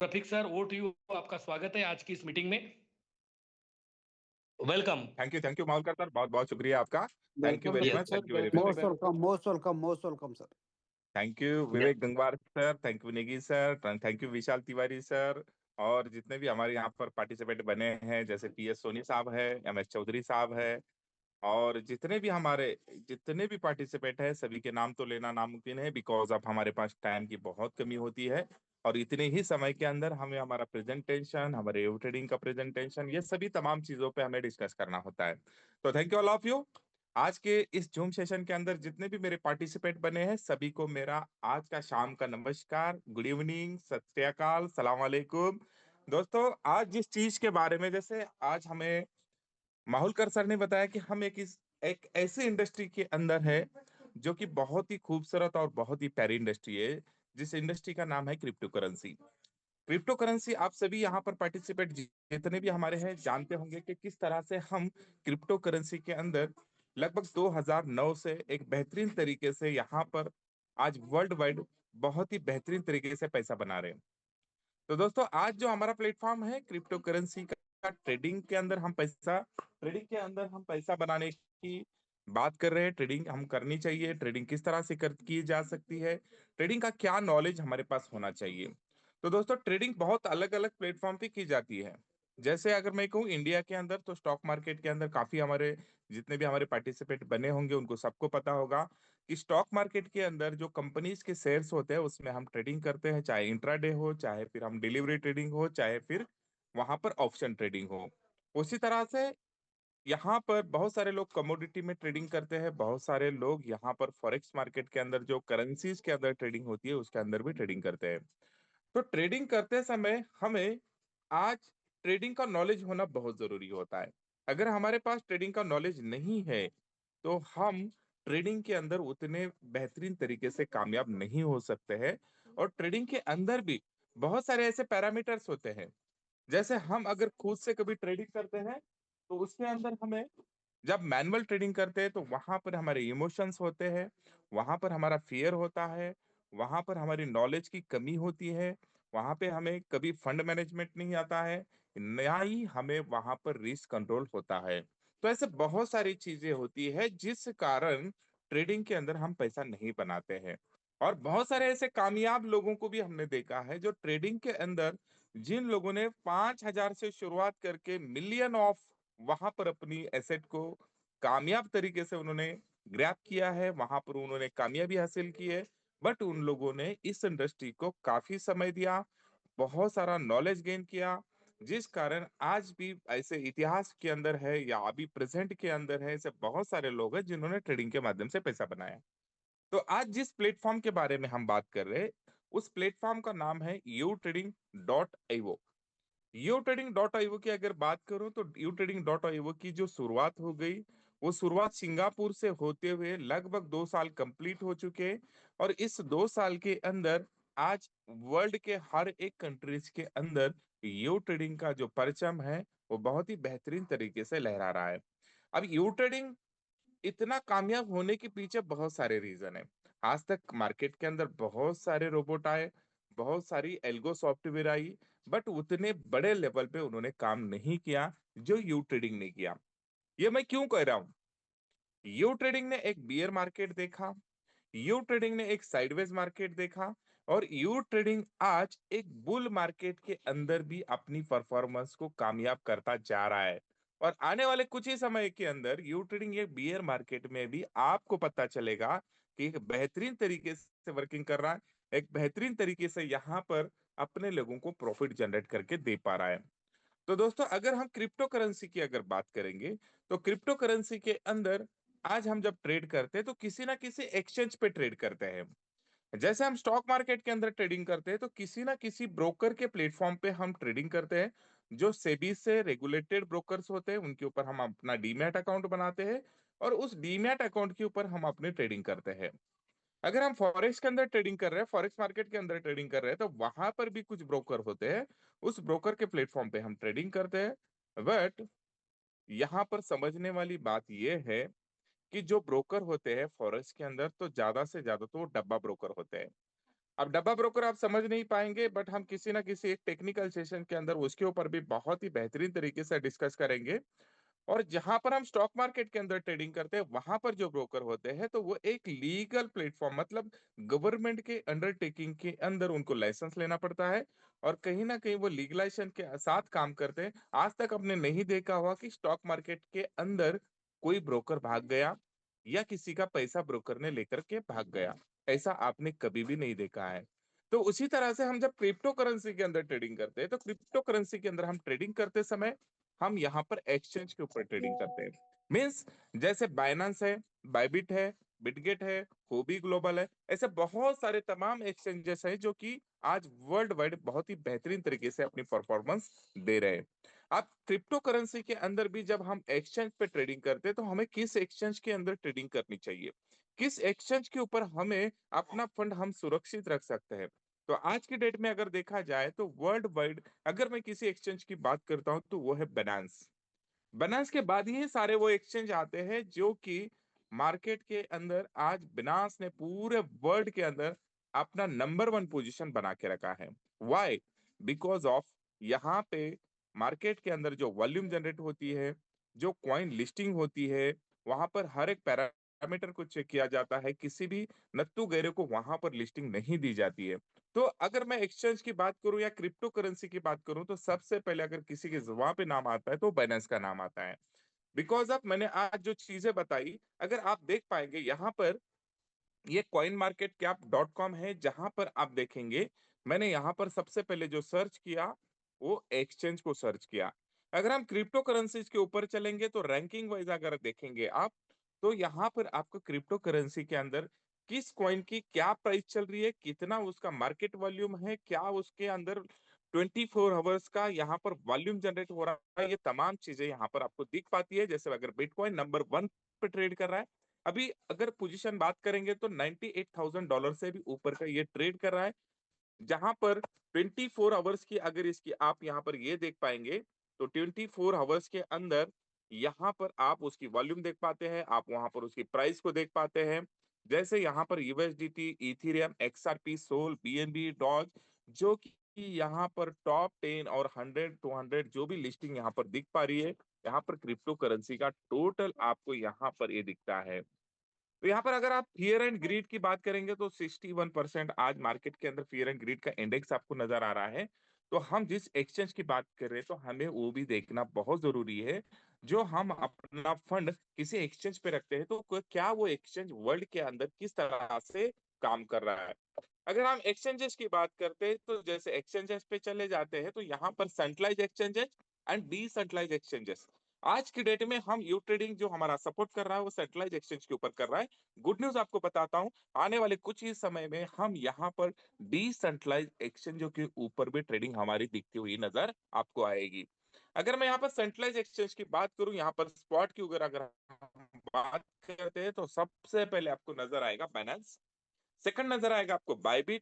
Rafiq sir, over to you. आपका स्वागत है आज की इस मीटिंग में। Welcome. Thank you Mahaulkar sir, बहुत बहुत शुक्रिया आपका। Thank you welcome very yes much, sir, thank you very much. Most welcome, most welcome, most welcome sir. Thank you yes Vivek Gangwar sir, thank you Negi sir, thank you Vishal Tiwari sir. और जितने भी हमारे यहाँ पर पार्टिसिपेंट बने हैं, जैसे PS सोनी साहब है, MS चौधरी साहब है, और जितने भी पार्टिसिपेंट है, सभी के नाम तो लेना नामुमकिन है, बिकॉज अब हमारे पास टाइम की बहुत कमी होती है। और इतने ही समय के अंदर हमें हमारा प्रेजेंटेशन, हमारे ट्रेडिंग का प्रेजेंटेशन, ये सभी तमाम चीजों पे हमें डिस्कस करना होता है। तो thank you all of you. आज के इस जूम सेशन के अंदर जितने भी मेरे पार्टिसिपेंट बने हैं, सभी को मेरा आज का शाम का नमस्कार, गुड इवनिंग, सत श्री अकाल, सलाम वालेकुम। दोस्तों, आज जिस चीज के बारे में, जैसे आज हमें माहुलकर सर ने बताया कि हम एक ऐसी इंडस्ट्री के अंदर है जो कि बहुत ही खूबसूरत और बहुत ही प्यारी इंडस्ट्री है, जिस इंडस्ट्री का नाम है क्रिप्टो करेंसी। क्रिप्टो करेंसी, आप सभी यहाँ पर पार्टिसिपेट जितने भी हमारे हैं जानते होंगे कि किस तरह से हम क्रिप्टो करेंसी के अंदर लगभग 2009 से एक बेहतरीन तरीके से यहाँ पर आज वर्ल्ड वाइड बहुत ही बेहतरीन तरीके से पैसा बना रहे हैं। तो दोस्तों, आज जो हमारा प्लेटफॉर्म है क्रिप्टो करेंसी का, ट्रेडिंग के अंदर हम पैसा बनाने की बात कर रहे हैं। ट्रेडिंग हम करनी चाहिए, ट्रेडिंग किस तरह से की जा सकती है, ट्रेडिंग का क्या नॉलेज हमारे पास होना चाहिए। तो दोस्तों, ट्रेडिंग बहुत अलग अलग प्लेटफॉर्म पे की जाती है। जैसे अगर मैं कहूँ इंडिया के अंदर, तो स्टॉक मार्केट के अंदर काफी हमारे जितने भी हमारे पार्टिसिपेंट बने होंगे उनको सबको पता होगा कि स्टॉक मार्केट के अंदर जो कंपनीज के शेयर्स होते हैं उसमें हम ट्रेडिंग करते हैं, चाहे इंट्राडे हो, चाहे फिर हम डिलीवरी ट्रेडिंग हो, चाहे फिर वहां पर ऑप्शन ट्रेडिंग हो। उसी तरह से यहाँ पर बहुत सारे लोग कमोडिटी में ट्रेडिंग करते हैं, बहुत सारे लोग यहाँ पर फॉरेक्स मार्केट के अंदर जो करेंसीज के अंदर ट्रेडिंग होती है उसके अंदर भी ट्रेडिंग करते हैं। तो ट्रेडिंग करते समय हमें आज ट्रेडिंग का नॉलेज होना बहुत जरूरी होता है। अगर हमारे पास ट्रेडिंग का नॉलेज नहीं है तो हम ट्रेडिंग के अंदर उतने बेहतरीन तरीके से कामयाब नहीं हो सकते हैं। और ट्रेडिंग के अंदर भी बहुत सारे ऐसे पैरामीटर्स होते हैं। जैसे हम अगर खुद से कभी ट्रेडिंग करते हैं तो उसके अंदर हमें, जब मैनुअल ट्रेडिंग करते हैं तो वहां पर हमारे इमोशंस होते हैं, वहां पर हमारा फियर होता है, वहां पर हमारी नॉलेज की कमी होती है, वहां पे हमें कभी फंड मैनेजमेंट नहीं आता है, ना ही हमें वहां पर रिस्क कंट्रोल होता है। तो ऐसे बहुत सारी चीजें होती है जिस कारण ट्रेडिंग के अंदर हम पैसा नहीं बनाते हैं। और बहुत सारे ऐसे कामयाब लोगों को भी हमने देखा है जो ट्रेडिंग के अंदर, जिन लोगों ने 5,000 से शुरुआत करके मिलियन ऑफ वहां पर अपनी एसेट को कामयाब तरीके से उन्होंने ग्रैब किया है, वहां पर उन्होंने कामयाबी हासिल की है। बट उन लोगों ने इस इंडस्ट्री को काफी समय दिया, बहुत सारा नॉलेज गेन किया, जिस कारण आज भी ऐसे इतिहास के अंदर है या अभी प्रेजेंट के अंदर है, ऐसे बहुत सारे लोग हैं जिन्होंने ट्रेडिंग के माध्यम से पैसा बनाया। तो आज जिस प्लेटफॉर्म के बारे में हम बात कर रहे हैं, उस प्लेटफॉर्म का नाम है YouTrading.io। YouTrading.io की अगर बात करूं तो YouTrading.io की जो शुरुआत हो गई, वो शुरुआत सिंगापुर से होते हुए लगभग 2 साल कंप्लीट हो चुके हैं। और इस 2 साल के अंदर आज वर्ल्ड के हर एक कंट्रीज के अंदर यू ट्रेडिंग का जो परचम है वो बहुत ही बेहतरीन तरीके से लहरा रहा है। अब यू ट्रेडिंग इतना कामयाब होने के पीछे बहुत सारे रीजन है। आज तक मार्केट के अंदर बहुत सारे रोबोट आए, बहुत सारी एल्गो सॉफ्टवेयर आई, बट उतने बड़े लेवल पे उन्होंने काम नहीं किया जो यू ट्रेडिंग ने किया। ये मैं क्यों कह रहा हूँ? यू ट्रेडिंग ने एक बियर मार्केट देखा, यू ट्रेडिंग ने एक साइडवेज मार्केट देखा, और यू ट्रेडिंग आज एक बुल मार्केट के अंदर भी अपनी परफॉर्मेंस को कामयाब करता जा रहा है। और आने वाले कुछ ही समय के अंदर यू ट्रेडिंग एक बियर मार्केट में भी आपको पता चलेगा कि एक बेहतरीन तरीके से वर्किंग कर रहा है, एक बेहतरीन तरीके से यहाँ पर अपने लोगों को प्रॉफिट जनरेट करके दे पा रहा है। तो दोस्तों, अगर हम क्रिप्टो करेंसी की अगर बात करेंगे, तो क्रिप्टो करेंसी के अंदर आज हम जब ट्रेड करते हैं तो किसी ना किसी एक्सचेंज पे ट्रेड करते हैं। जैसे हम स्टॉक मार्केट के अंदर ट्रेडिंग करते हैं तो किसी ना किसी ब्रोकर के प्लेटफॉर्म पे हम ट्रेडिंग करते हैं, जो सेबी से रेगुलेटेड ब्रोकर्स होते हैं, उनके ऊपर हम अपना डीमैट अकाउंट बनाते हैं, और उस डीमैट अकाउंट के ऊपर हम अपनी ट्रेडिंग करते हैं। अगर हम फॉरेक्स के अंदर ट्रेडिंग कर रहे हैं, फॉरेक्स मार्केट के अंदर ट्रेडिंग कर रहे हैं, तो वहां पर भी कुछ ब्रोकर होते हैं, उस ब्रोकर के प्लेटफॉर्म पे हम ट्रेडिंग करते हैं। बट यहाँ पर समझने वाली बात यह है कि जो ब्रोकर होते हैं फॉरेक्स के अंदर, तो ज्यादा से ज्यादा तो वो डब्बा ब्रोकर होते हैं। अब डब्बा ब्रोकर आप समझ नहीं पाएंगे, बट हम किसी ना किसी एक टेक्निकल सेशन के अंदर उसके ऊपर भी बहुत ही बेहतरीन तरीके से डिस्कस करेंगे। और जहां पर हम स्टॉक मार्केट के अंदर ट्रेडिंग करते हैं, वहां पर जो ब्रोकर होते हैं तो वो एक लीगल प्लेटफॉर्म, मतलब गवर्नमेंट के अंडरटेकिंग के अंदर उनको लाइसेंस लेना पड़ता है। और कहीं ना कहीं वो लीगलाइजेशन के साथ काम करते हैं। आज तक आपने नहीं देखा होगा कि स्टॉक मार्केट के अंदर कोई ब्रोकर भाग गया या किसी का पैसा ब्रोकर ने लेकर के भाग गया। ऐसा आपने कभी भी नहीं देखा है। तो उसी तरह से हम जब क्रिप्टो करेंसी के अंदर ट्रेडिंग करते हैं, तो क्रिप्टो करेंसी के अंदर हम ट्रेडिंग करते समय हम यहाँ पर एक्सचेंज के ऊपर ट्रेडिंग करते हैं। मीन्स जैसे बाइनेंस है, बाइबिट है, बिटगेट है, होबी ग्लोबल है, ऐसे बहुत सारे तमाम एक्सचेंजेस हैं जो कि आज वर्ल्ड वाइड बहुत ही बेहतरीन तरीके से अपनी परफॉर्मेंस दे रहे हैं। अब क्रिप्टो करेंसी के अंदर भी जब हम एक्सचेंज पे ट्रेडिंग करते हैं, तो हमें किस एक्सचेंज के अंदर ट्रेडिंग करनी चाहिए, किस एक्सचेंज के ऊपर हमें अपना फंड हम सुरक्षित रख सकते हैं। तो आज की डेट में अगर देखा जाए तो वर्ल्ड वाइड अगर मैं किसी एक्सचेंज की बात करता हूं तो वो है बनांस। बनांस के बाद ही सारे वो एक्सचेंज आते हैं जो कि मार्केट के अंदर आज बनांस ने पूरे वर्ल्ड के अंदर अपना नंबर वन पोजीशन बना के रखा है। व्हाई? बिकॉज ऑफ यहाँ पे मार्केट के अंदर जो वॉल्यूम जनरेट होती है, जो कॉइन लिस्टिंग होती है, वहां पर हर एक पैरामीटर को चेक किया जाता है। किसी भी नत्थु गैरे को वहां पर लिस्टिंग नहीं दी जाती है। तो अगर मैं एक्सचेंज की बात करूं या क्रिप्टो करेंसी की बात करूं, तो सबसे पहले अगर किसी के जुबान पे नाम आता है तो बाइनेंस का नाम आता है। बिकॉज ऑफ मैंने आज जो चीजें बताई, अगर आप देख पाएंगे यहाँ पर ये coin market cap dot com है, जहां पर आप देखेंगे मैंने यहाँ पर सबसे पहले जो सर्च किया वो एक्सचेंज को सर्च किया। अगर हम क्रिप्टो करेंसीज के ऊपर चलेंगे तो रैंकिंग वाइज अगर देखेंगे आप, तो यहाँ पर आपको क्रिप्टो करेंसी के अंदर किस कॉइन की क्या प्राइस चल रही है, कितना उसका मार्केट वॉल्यूम है, क्या उसके अंदर 24 आवर्स का यहाँ पर वॉल्यूम जनरेट हो रहा है, ये तमाम चीजें यहाँ पर आपको दिख पाती है। जैसे अगर बिटकॉइन नंबर 1 पे ट्रेड कर रहा है, अभी अगर पोजीशन बात करेंगे तो $98,000 से भी ऊपर का ये ट्रेड कर रहा है। जहां पर 24 आवर्स की अगर इसकी आप यहाँ पर ये देख पाएंगे, तो 24 आवर्स के अंदर यहाँ पर आप उसकी वॉल्यूम देख पाते हैं, आप वहां पर उसकी प्राइस को देख पाते हैं। जैसे यहाँ पर USDT, Ethereum, XRP, Sol, BNB, Doge, जो कि यहाँ पर टॉप 10 और 100 200 जो भी लिस्टिंग यहाँ पर दिख पा रही है, यहाँ पर क्रिप्टो करेंसी का टोटल आपको यहाँ पर ये दिखता है। तो यहाँ पर अगर आप फियर एंड ग्रीड की बात करेंगे तो 61% आज मार्केट के अंदर फियर एंड ग्रीड का इंडेक्स आपको नजर आ रहा है। तो हम जिस एक्सचेंज की बात कर रहे हैं, तो हमें वो भी देखना बहुत जरूरी है। जो हम अपना फंड किसी एक्सचेंज पे रखते हैं, तो क्या वो एक्सचेंज वर्ल्ड के अंदर किस तरह से काम कर रहा है। अगर हम एक्सचेंजेस की बात करते हैं, तो जैसे एक्सचेंजेस पे चले जाते हैं, तो यहाँ पर centralize exchanges and decentralize exchanges. आज की डेट में हम यू ट्रेडिंग जो हमारा सपोर्ट कर रहा है वो सेंट्रलाइज एक्सचेंज के ऊपर कर रहा है। गुड न्यूज आपको बताता हूं, आने वाले कुछ ही समय में हम यहाँ पर डिसेंट्रलाइज एक्सचेंजों के ऊपर भी ट्रेडिंग हमारी दिखती हुई नजर आपको आएगी। अगर मैं यहाँ पर सेंट्रलाइज एक्सचेंज की बात करूं, यहाँ पर स्पॉट की अगर हम बात करते हैं, तो सबसे पहले आपको नजर आएगा बाइनेंस, सेकंड नजर आएगा आपको बायबिट,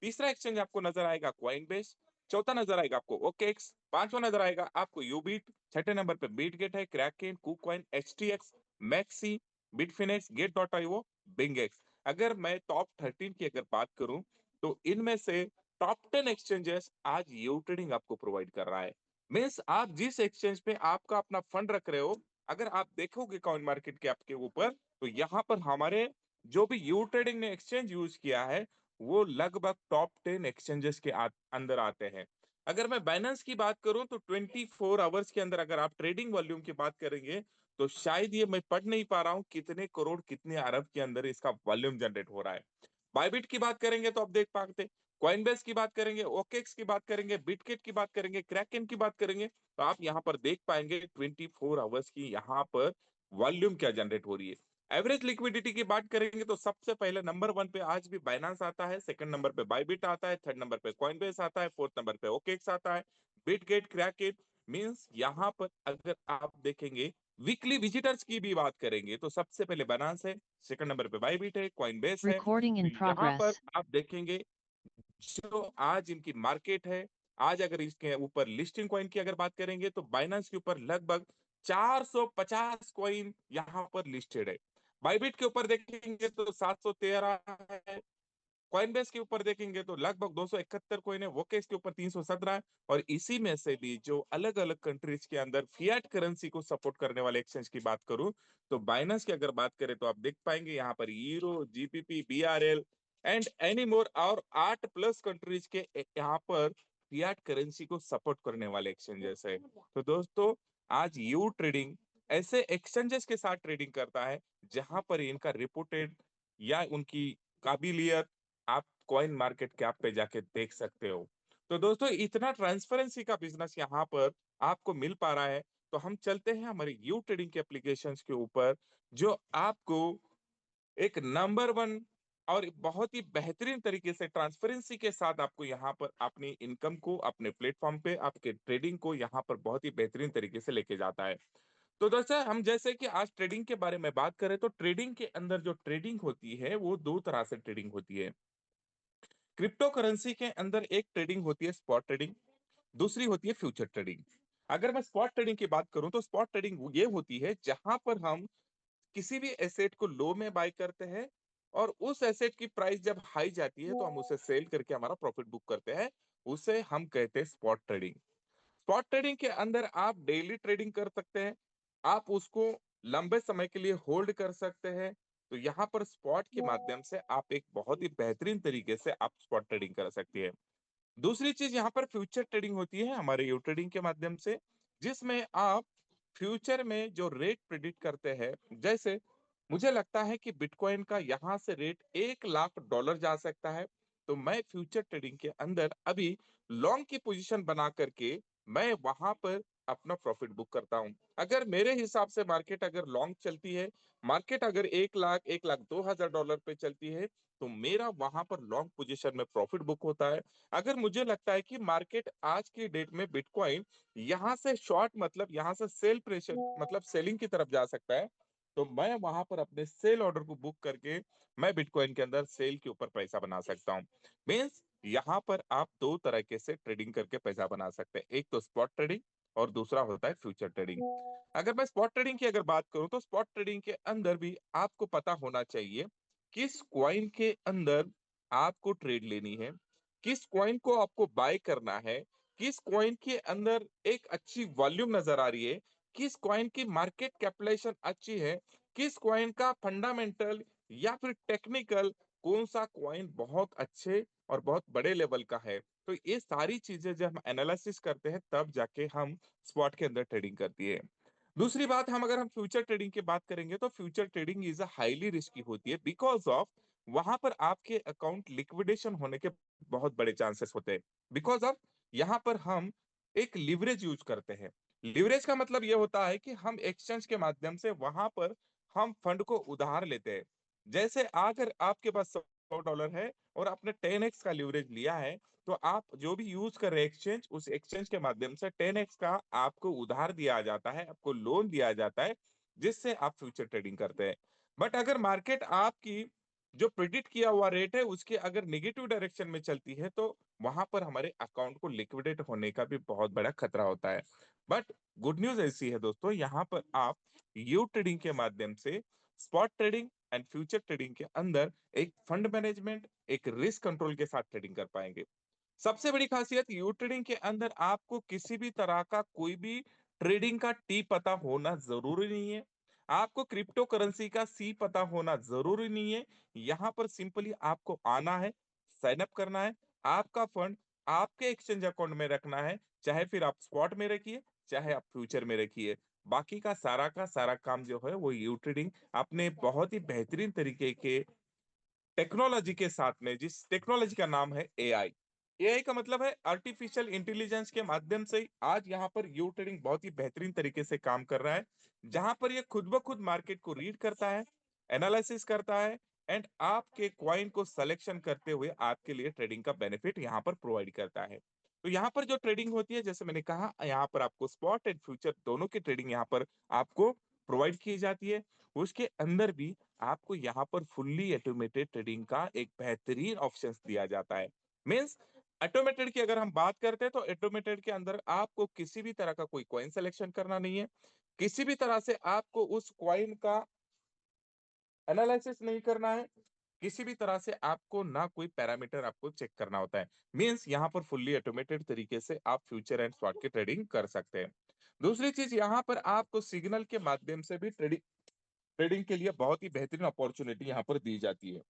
तीसरा एक्सचेंज आपको नजर आएगा कॉइनबेस, चौथा नजर आएगा आपको ओकेक्स, पांचवा नजर आएगा आपको यूबिट, छठे नंबर पे बीटगेट है, Kraken, KuCoin, HTX, MEXC, Bitfinex, gate dot IO, BingX. अगर मैं टॉप 13 की अगर बात करूं, तो इनमें से टॉप 10 एक्सचेंजेस आज यू ट्रेडिंग आपको प्रोवाइड कर रहा है। मीन्स आप जिस एक्सचेंज पे आपका अपना फंड रख रहे हो, अगर आप देखोगे कॉइन मार्केट के आपके ऊपर, तो यहाँ पर हमारे जो भी यू ट्रेडिंग ने एक्सचेंज यूज किया है, वो लगभग टॉप 10 एक्सचेंजेस के अंदर आते हैं। अगर मैं बाइनेंस की बात करूं, तो 24 आवर्स के अंदर अगर आप ट्रेडिंग वॉल्यूम की बात करेंगे, तो शायद ये मैं पढ़ नहीं पा रहा हूं कितने करोड़ कितने अरब के अंदर इसका वॉल्यूम जनरेट हो रहा है। बायबिट की बात करेंगे तो आप देख पाते, कॉइनबेस की बात करेंगे, ओकेक्स की बात करेंगे, बिटकेट की बात करेंगे, क्रैकेन की बात करेंगे, तो आप यहाँ पर देख पाएंगे 24 आवर्स की यहाँ पर वॉल्यूम क्या जनरेट हो रही है। एवरेज लिक्विडिटी की बात करेंगे तो सबसे पहले नंबर 1 पे आज भी बाइनांस आता है, सेकंड नंबर पे बायबिट आता है, थर्ड नंबर पे कॉइनबेस आता है, फोर्थ नंबर पे ओकेक्स आता है, बिटगेट, क्रैकेट। मींस यहाँ पर अगर आप देखेंगे वीकली विजिटर्स की भी बात करेंगे, तो सबसे पहले बाइनांस है, सेकंड नंबर पे बायबिट है, कॉइनबेस है। Recording तो in यहाँ पर progress. आप देखेंगे जो आज इनकी मार्केट है, आज अगर इसके ऊपर लिस्टिंग कॉइन की अगर बात करेंगे, तो बाइनेंस के ऊपर लगभग 450 कॉइन यहाँ पर लिस्टेड है। बाइबिट के ऊपर देखेंगे तो 713 है, कॉइनबेस के ऊपर देखेंगे तो लगभग 271 कॉइन है, वोकेस के ऊपर 317 है। और इसी में से भी जो अलग अलग कंट्रीज के अंदर फियाट करेंसी को सपोर्ट करने वाले एक्सचेंज की बात करूं तो बाइनेंस की अगर बात करें तो आप देख पाएंगे यहाँ पर euro, GBP, BRL and any more और 8+ कंट्रीज के यहाँ पर फियाट करेंसी को सपोर्ट करने वाले एक्सचेंजेस है। तो दोस्तों आज यू ट्रेडिंग ऐसे एक्सचेंजेस के साथ ट्रेडिंग करता है जहां पर इनका रिपोर्टेड या उनकी काबिलियत आप कॉइन मार्केट कैप पे जाके देख सकते हो। तो दोस्तों इतना ट्रांसपेरेंसी का बिजनेस यहाँ पर आपको मिल पा रहा है। तो हम चलते हैं हमारे यू ट्रेडिंग के एप्लीकेशंस के ऊपर जो आपको एक नंबर वन और बहुत ही बेहतरीन तरीके से ट्रांसपेरेंसी के साथ आपको यहाँ पर अपनी इनकम को अपने प्लेटफॉर्म पे आपके ट्रेडिंग को यहाँ पर बहुत ही बेहतरीन तरीके से लेके जाता है। तो दोस्तों हम जैसे कि आज ट्रेडिंग के बारे में बात करें तो ट्रेडिंग के अंदर जो ट्रेडिंग होती है वो दो तरह से ट्रेडिंग होती है। क्रिप्टो करेंसी के अंदर एक ट्रेडिंग होती है स्पॉट ट्रेडिंग, दूसरी होती है फ्यूचर ट्रेडिंग। अगर मैं स्पॉट ट्रेडिंग की बात करूं तो स्पॉट ट्रेडिंग ये होती है जहां पर हम किसी भी एसेट को लो में बाय करते हैं और उस एसेट की प्राइस जब हाई जाती है तो हम उसे सेल करके हमारा प्रॉफिट बुक करते हैं। उसे हम कहते हैं स्पॉट ट्रेडिंग। स्पॉट ट्रेडिंग के अंदर आप डेली ट्रेडिंग कर सकते हैं, आप उसको लंबे समय के लिए होल्ड कर सकते हैं। तो यहाँ पर स्पॉट के माध्यम से आप एक बहुत ही बेहतरीन तरीके से आप स्पॉट ट्रेडिंग कर सकती है। दूसरी चीज यहाँ पर फ्यूचर ट्रेडिंग होती है हमारे यू ट्रेडिंग के माध्यम से, जिसमें आप फ्यूचर में जो रेट प्रिडिक्ट करते हैं। जैसे मुझे लगता है कि बिटकॉइन का यहाँ से रेट $1,00,000 जा सकता है, तो मैं फ्यूचर ट्रेडिंग के अंदर अभी लॉन्ग की पोजीशन बना करके मैं वहां पर अपना प्रॉफिट बुक करता हूं। अगर मेरे हिसाब से मार्केट अगर लॉन्ग चलती है, मार्केट अगर 1,00,000 $1,02,000 पे चलती है तो मेरा वहां पर लॉन्ग पोजीशन में प्रॉफिट बुक होता है। अगर मुझे लगता है कि मार्केट आज की डेट में बिटकॉइन यहाँ से शॉर्ट मतलब यहाँ से सेल प्रेशर मतलब सेलिंग की तरफ जा सकता है, तो मैं वहां पर अपने सेल ऑर्डर को बुक करके मैं बिटकॉइन के अंदर सेल के ऊपर पैसा बना सकता हूँ। मीन्स यहाँ पर आप दो तरीके से ट्रेडिंग करके पैसा बना सकते हैं, एक तो स्पॉट ट्रेडिंग और दूसरा होता है फ्यूचर ट्रेडिंग। अगर मैं स्पॉट ट्रेडिंग की अगर बात करूं तो स्पॉट ट्रेडिंग के अंदर भी आपको पता होना चाहिए किस कॉइन के अंदर आपको ट्रेड लेनी है, किस कॉइन को आपको बाय करना है, किस कॉइन के अंदर एक अच्छी वॉल्यूम नजर आ रही है, किस कॉइन की मार्केट कैपिटलाइजेशन अच्छी है, किस कॉइन का फंडामेंटल या फिर टेक्निकल कौन सा कॉइन बहुत अच्छे और बहुत बड़े लेवल का है। तो ये सारी चीजें जब हम एनालिसिस करते हैं तब जाके हम स्पॉट के अंदर ट्रेडिंग करती है। दूसरी बात हम अगर हम फ्यूचर ट्रेडिंग की बात करेंगे तो future trading is a highly risky होती है बिकॉज ऑफ वहां पर आपके अकाउंट लिक्विडेशन होने के बहुत बड़े चांसेस होते हैं। बिकॉज ऑफ यहाँ पर हम एक लिवरेज यूज करते हैं। लिवरेज का मतलब ये होता है कि हम एक्सचेंज के माध्यम से वहां पर हम फंड को उधार लेते हैं। जैसे अगर आपके पास $100 है और आपने 10x का लिवरेज लिया है, तो आप जो भी यूज कर रहे हैं एक्सचेंज, उस एक्सचेंज के माध्यम से 10x का आपको उधार दिया जाता है, आपको लोन दिया जाता है, जिससे आप फ्यूचर ट्रेडिंग करते हैं। बट अगर मार्केट आपकी जो प्रिडिक्ट किया हुआ रेट है उसके अगर नेगेटिव डायरेक्शन में चलती है तो वहां पर हमारे अकाउंट को लिक्विडेट होने का भी बहुत बड़ा खतरा होता है। बट गुड न्यूज ऐसी है दोस्तों, यहाँ पर आप यू ट्रेडिंग के माध्यम से spot trading and future trading के अंदर एक फंड मैनेजमेंट, एक रिस्क कंट्रोल के साथ ट्रेडिंग कर पाएंगे। सबसे बड़ी खासियत यू ट्रेडिंग के अंदर आपको किसी भी तरह का कोई भी ट्रेडिंग का टी पता होना जरूरी नहीं है, आपको क्रिप्टो करेंसी का सी पता होना जरूरी नहीं है। यहाँ पर सिंपली आपको आना है, साइन अप करना है, आपका फंड आपके एक्सचेंज अकाउंट में रखना है, चाहे फिर आप स्पॉट में रखिए चाहे आप फ्यूचर में रखिए। बाकी का सारा काम जो है वो यू ट्रेडिंग अपने बहुत ही बेहतरीन तरीके के टेक्नोलॉजी के साथ में, जिस टेक्नोलॉजी का नाम है एआई। एआई का मतलब है आर्टिफिशियल इंटेलिजेंस के माध्यम से आज यहाँ पर यू ट्रेडिंग बहुत ही बेहतरीन तरीके से काम कर रहा है, जहां पर ये खुद ब खुद मार्केट को रीड करता है, एनालिसिस करता है एंड आपके क्वाइन को सिलेक्शन करते हुए आपके लिए ट्रेडिंग का बेनिफिट यहाँ पर प्रोवाइड करता है। तो यहाँ पर जो ट्रेडिंग होती है जैसे मैंने कहा, यहाँ पर आपको स्पॉट एंड फ्यूचर दोनों की ट्रेडिंग यहाँ पर आपको प्रोवाइड की जाती है। उसके अंदर भी आपको यहाँ पर फुल्ली ऑटोमेटेड ट्रेडिंग का एक बेहतरीन ऑप्शन दिया जाता है। मीन्स ऑटोमेटेड की अगर हम बात करते हैं तो ऑटोमेटेड के अंदर आपको किसी भी तरह का कोई कॉइन सिलेक्शन करना नहीं है, किसी भी तरह से आपको उस कॉइन का एनालिसिस नहीं करना है, किसी भी तरह से आपको ना कोई पैरामीटर आपको चेक करना होता है। मीन्स यहाँ पर फुल्ली ऑटोमेटेड तरीके से आप फ्यूचर एंड स्पॉट की ट्रेडिंग कर सकते हैं। दूसरी चीज, यहाँ पर आपको सिग्नल के माध्यम से भी ट्रेडिंग ट्रेडिंग के लिए बहुत ही बेहतरीन अपॉर्चुनिटी यहाँ पर दी जाती है।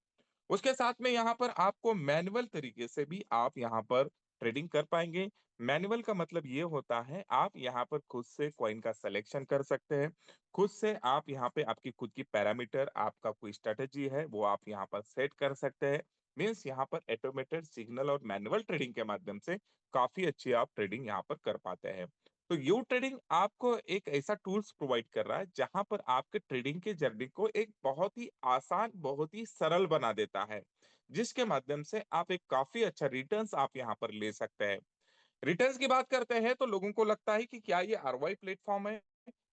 उसके साथ में यहाँ पर आपको मैनुअल तरीके से भी आप यहाँ पर ट्रेडिंग कर पाएंगे। मैनुअल का मतलब ये होता है आप यहाँ पर खुद से कॉइन का सिलेक्शन कर सकते हैं। खुद से आप यहाँ पे आपकी खुद की पैरामीटर, आपका कोई स्ट्रेटेजी है वो आप यहाँ पर सेट कर सकते हैं। मीन्स यहाँ पर ऑटोमेटेड सिग्नल और मैनुअल ट्रेडिंग के माध्यम से काफी अच्छी आप ट्रेडिंग यहाँ पर कर पाते हैं। तो यू ट्रेडिंग आपको एक ऐसा टूल्स प्रोवाइड कर रहा है जहां पर आपके ट्रेडिंग के जर्नी को एक बहुत ही आसान, बहुत ही सरल बना देता है, जिसके माध्यम से आप एक काफी अच्छा रिटर्न्स आप यहाँ पर ले सकते हैं। रिटर्न्स की बात करते हैं तो लोगों को लगता है कि क्या ये आरओआई प्लेटफॉर्म है।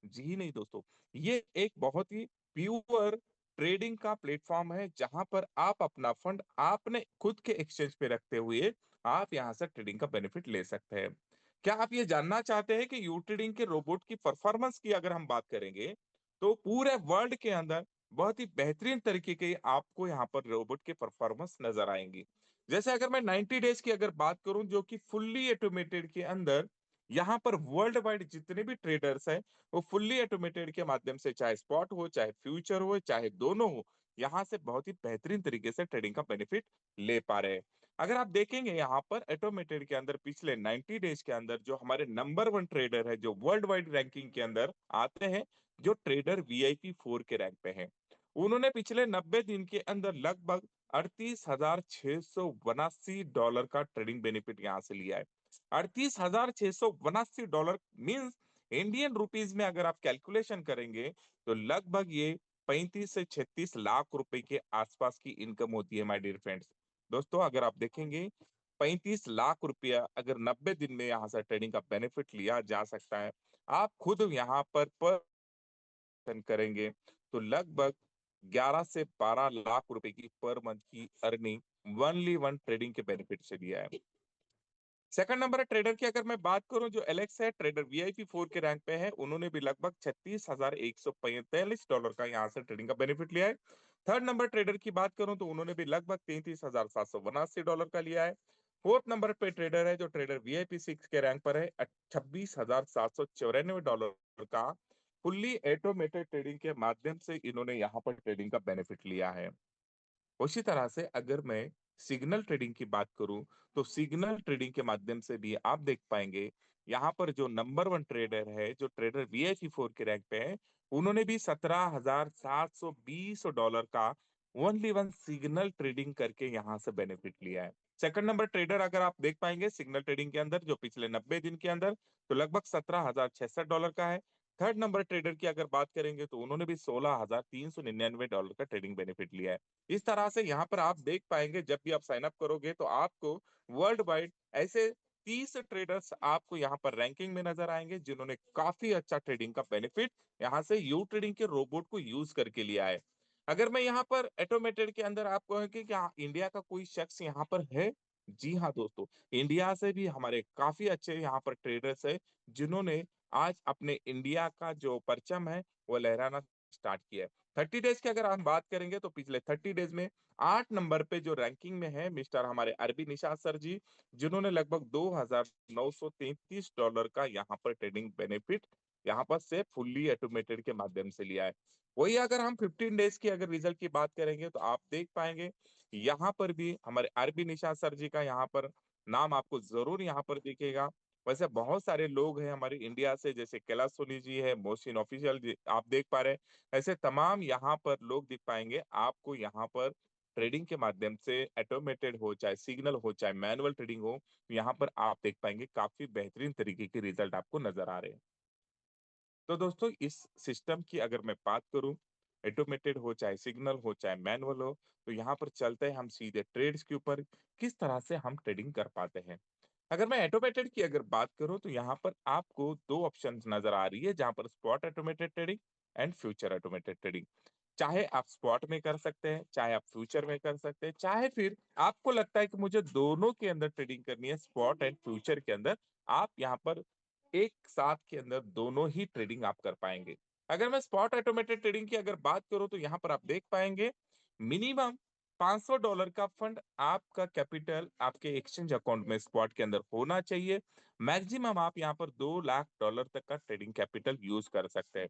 जी नहीं दोस्तों, ये एक बहुत ही प्योर ट्रेडिंग का प्लेटफॉर्म है जहां पर आप अपना फंड आपने खुद के एक्सचेंज पे रखते हुए आप यहां से ट्रेडिंग का बेनिफिट ले सकते हैं। क्या आप ये जानना चाहते हैं कि यू ट्रेडिंग के रोबोट की परफॉर्मेंस की अगर हम बात करेंगे तो पूरे वर्ल्ड के अंदर बहुत ही बेहतरीन तरीके के आपको यहाँ पर रोबोट के परफॉर्मेंस नजर आएंगी। जैसे अगर मैं 90 डेज की अगर बात करूं जो कि फुल्ली ऑटोमेटेड के अंदर यहाँ पर वर्ल्ड वाइड जितने भी ट्रेडर्स हैं वो फुल्ली ऑटोमेटेड के माध्यम से, चाहे स्पॉट हो चाहे फ्यूचर हो चाहे दोनों हो, यहाँ से बहुत ही बेहतरीन तरीके से ट्रेडिंग का बेनिफिट ले पा रहे हैं। अगर आप देखेंगे यहाँ पर ऑटोमेटेड के अंदर पिछले 90 डेज के अंदर जो हमारे नंबर वन ट्रेडर है जो वर्ल्ड वाइड रैंकिंग के अंदर आते हैं, जो ट्रेडर VIP 4 के रैंक पे हैं, उन्होंने पिछले 90 दिन के अंदर लगभग $38,682 का ट्रेडिंग बेनिफिट यहाँ से लिया है। $38,682 मीन्स इंडियन रुपीज में अगर आप कैलकुलेशन करेंगे तो लगभग ये 35 से 36 लाख रुपए के आसपास की इनकम होती है माय डियर फ्रेंड्स। दोस्तों अगर आप देखेंगे 35 लाख रुपया अगर 90 दिन में यहाँ से ट्रेडिंग का बेनिफिट लिया जा सकता है, आप खुद यहाँ पर करेंगे तो लगभग 11 से 12 लाख रुपए की पर मंथ की अर्निंग ओनली वन ट्रेडिंग के बेनिफिट से दिया है। सेकंड नंबर है ट्रेडर की, अगर मैं बात करूं जो एलेक्स है ट्रेडर VIP 4 के रैंक पे है, उन्होंने भी लगभग $36,145 का यहाँ से ट्रेडिंग का बेनिफिट लिया है। थर्ड नंबर ट्रेडर की बात करूं तो उन्होंने भी लगभग $33,779 का लिया है। फोर्थ नंबर पे ट्रेडर है जो ट्रेडर VIP 6 के रैंक पर है, $26,794 का फुल्ली ऑटोमेटेड ट्रेडिंग के माध्यम से इन्होंने यहाँ पर ट्रेडिंग का बेनिफिट लिया है। उसी तरह से अगर मैं सिग्नल ट्रेडिंग की बात करूं तो सिग्नल ट्रेडिंग के माध्यम से भी आप देख पाएंगे यहाँ पर जो नंबर वन ट्रेडर है जो ट्रेडर VIP 4 के रैंक पे है, उन्होंने भी $17,720 का ओनली वन सिग्नल ट्रेडिंग करके यहाँ से बेनिफिट लिया है। सेकंड नंबर ट्रेडर अगर आप देख पाएंगे सिग्नल ट्रेडिंग के अंदर जो पिछले 90 दिन के अंदर तो लगभग $17,066 का है। थर्ड नंबर ट्रेडर की अगर बात करेंगे तो उन्होंने भी $16,399 का ट्रेडिंग बेनिफिट लिया है। इस तरह से यहाँ पर आप देख पाएंगे जब भी आप साइन अप करोगे तो आपको वर्ल्ड वाइड ऐसे 30 ट्रेडर्स आपको यहाँ पर रैंकिंग में नजर आएंगे जिन्होंने काफी अच्छा ट्रेडिंग का बेनिफिट यहाँ से यू ट्रेडिंग के रोबोट को यूज करके लिया है। अगर मैं यहाँ पर ऑटोमेटेड के अंदर आपको है कि क्या इंडिया का कोई शख्स यहाँ पर है, जी हाँ दोस्तों, इंडिया से भी हमारे काफी अच्छे यहाँ पर ट्रेडर्स है जिन्होंने आज अपने इंडिया का जो परचम है वो लहराना स्टार्ट किया है। 30 डेज की अगर हम बात करेंगे तो पिछले 30 डेज में 8 नंबर पे जो रैंकिंग में है मिस्टर हमारे अरबी निशात सर जी, जिन्होंने लगभग $2,933 का यहाँ पर ट्रेडिंग बेनिफिट यहाँ पर से फुल्ली ऑटोमेटेड के माध्यम से लिया है। वही अगर हम 15 डेज की अगर रिजल्ट की बात करेंगे तो आप देख पाएंगे यहाँ पर भी हमारे अरबी निशात सर जी का यहाँ पर नाम आपको जरूर यहाँ पर दिखेगा। वैसे बहुत सारे लोग हैं हमारे इंडिया से, जैसे कैलाश सोनी जी है, मोहसिन ऑफिशियल जी आप देख पा रहे हैं, ऐसे तमाम यहाँ पर लोग दिख पाएंगे आपको यहाँ पर ट्रेडिंग के माध्यम से ऑटोमेटेड हो चाहे सिग्नल हो चाहे मैनुअल ट्रेडिंग हो, यहाँ पर आप देख पाएंगे काफी बेहतरीन तरीके के रिजल्ट आपको नजर आ रहे हैं। तो दोस्तों इस सिस्टम की अगर मैं बात करूं, ऑटोमेटेड हो चाहे सिग्नल हो चाहे मैनुअल हो, तो यहाँ पर चलते हैं हम सीधे ट्रेड्स के ऊपर, किस तरह से हम ट्रेडिंग कर पाते हैं। अगर मैं ऑटोमेटेड की अगर बात करूं तो यहाँ पर आपको दो ऑप्शंस नजर आ रही है जहां पर spot automated trading and future automated trading. चाहे आप स्पॉट में कर सकते हैं, चाहे आप फ्यूचर में कर सकते हैं, चाहे फिर आपको लगता है कि मुझे दोनों के अंदर ट्रेडिंग करनी है, स्पॉट एंड फ्यूचर के अंदर, आप यहाँ पर एक साथ के अंदर दोनों ही ट्रेडिंग आप कर पाएंगे। अगर मैं स्पॉट ऑटोमेटेड ट्रेडिंग की अगर बात करूं तो यहाँ पर आप देख पाएंगे मिनिमम $500 का फंड आपका कैपिटल आपके एक्सचेंज अकाउंट में स्पॉट के अंदर होना चाहिए। मैक्सिमम आप यहाँ पर $2 लाख तक का ट्रेडिंग कैपिटल यूज कर सकते हैं।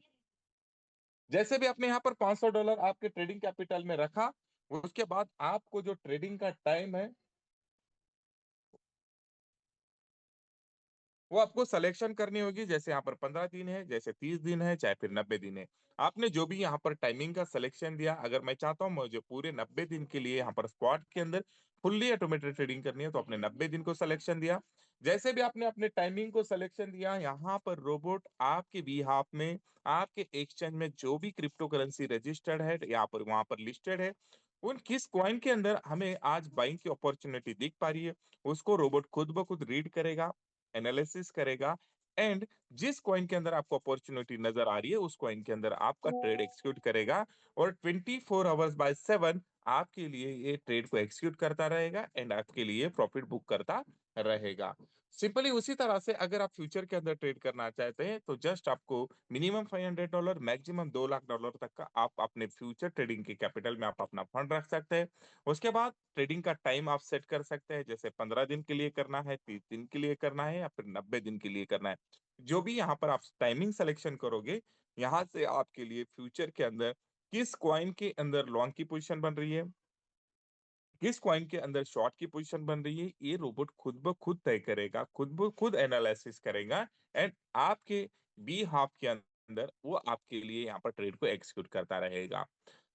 जैसे भी आपने यहाँ पर $500 आपके ट्रेडिंग कैपिटल में रखा, उसके बाद आपको जो ट्रेडिंग का टाइम है वो आपको सिलेक्शन करनी होगी। जैसे यहाँ पर 15 दिन है, जैसे 30 दिन है, चाहे फिर 90 दिन है। आपने जो भी यहाँ पर टाइमिंग का सिलेक्शन दिया, अगर मैं चाहता हूँ मुझे पूरे 90 दिन के लिए यहाँ पर स्पॉट के अंदर फुल्ली ऑटोमेटेड ट्रेडिंग करनी है, तो आपने 90 दिन को सिलेक्शन दिया। जैसे भी आपने अपने टाइमिंग को सिलेक्शन दिया, यहाँ पर रोबोट आपके बिहाफ में आपके एक्सचेंज में जो भी क्रिप्टो करेंसी रजिस्टर्ड है यहाँ पर वहां पर लिस्टेड है, उन किस कॉइन के अंदर हमें आज बाइंग की अपॉर्चुनिटी दिख पा रही है, उसको रोबोट खुद ब खुद रीड करेगा, एनालिसिस करेगा एंड जिस कॉइन के अंदर आपको अपॉर्चुनिटी नजर आ रही है उस कॉइन के अंदर आपका ट्रेड एक्सिक्यूट करेगा और 24 आवर्स बाय 7 आपके लिए ये ट्रेड को एक्सिक्यूट करता रहेगा एंड आपके लिए प्रॉफिट बुक करता रहेगा। सिंपली उसी तरह से अगर आप फ्यूचर के अंदर ट्रेड करना चाहते हैं तो जस्ट आपको मिनिमम $500 मैक्सिमम $2 लाख तक का आप अपने फ्यूचर ट्रेडिंग के कैपिटल में आप अपना फंड रख सकते हैं। उसके बाद ट्रेडिंग का टाइम आप सेट कर सकते हैं, जैसे 15 दिन के लिए करना है, 30 दिन के लिए करना है या फिर 90 दिन के लिए करना है। जो भी यहाँ पर आप टाइमिंग सिलेक्शन करोगे, यहाँ से आपके लिए फ्यूचर के अंदर किस कॉइन के अंदर लॉन्ग की पोजीशन बन रही है, किस कॉइन के अंदर शॉर्ट की पोजीशन बन रही है, ये रोबोट खुद ब खुद तय करेगा, खुद ब खुद एनालिसिस करेगा एंड आपके बी हाफ के अंदर वो आपके लिए यहाँ पर ट्रेड को एक्सिक्यूट करता रहेगा।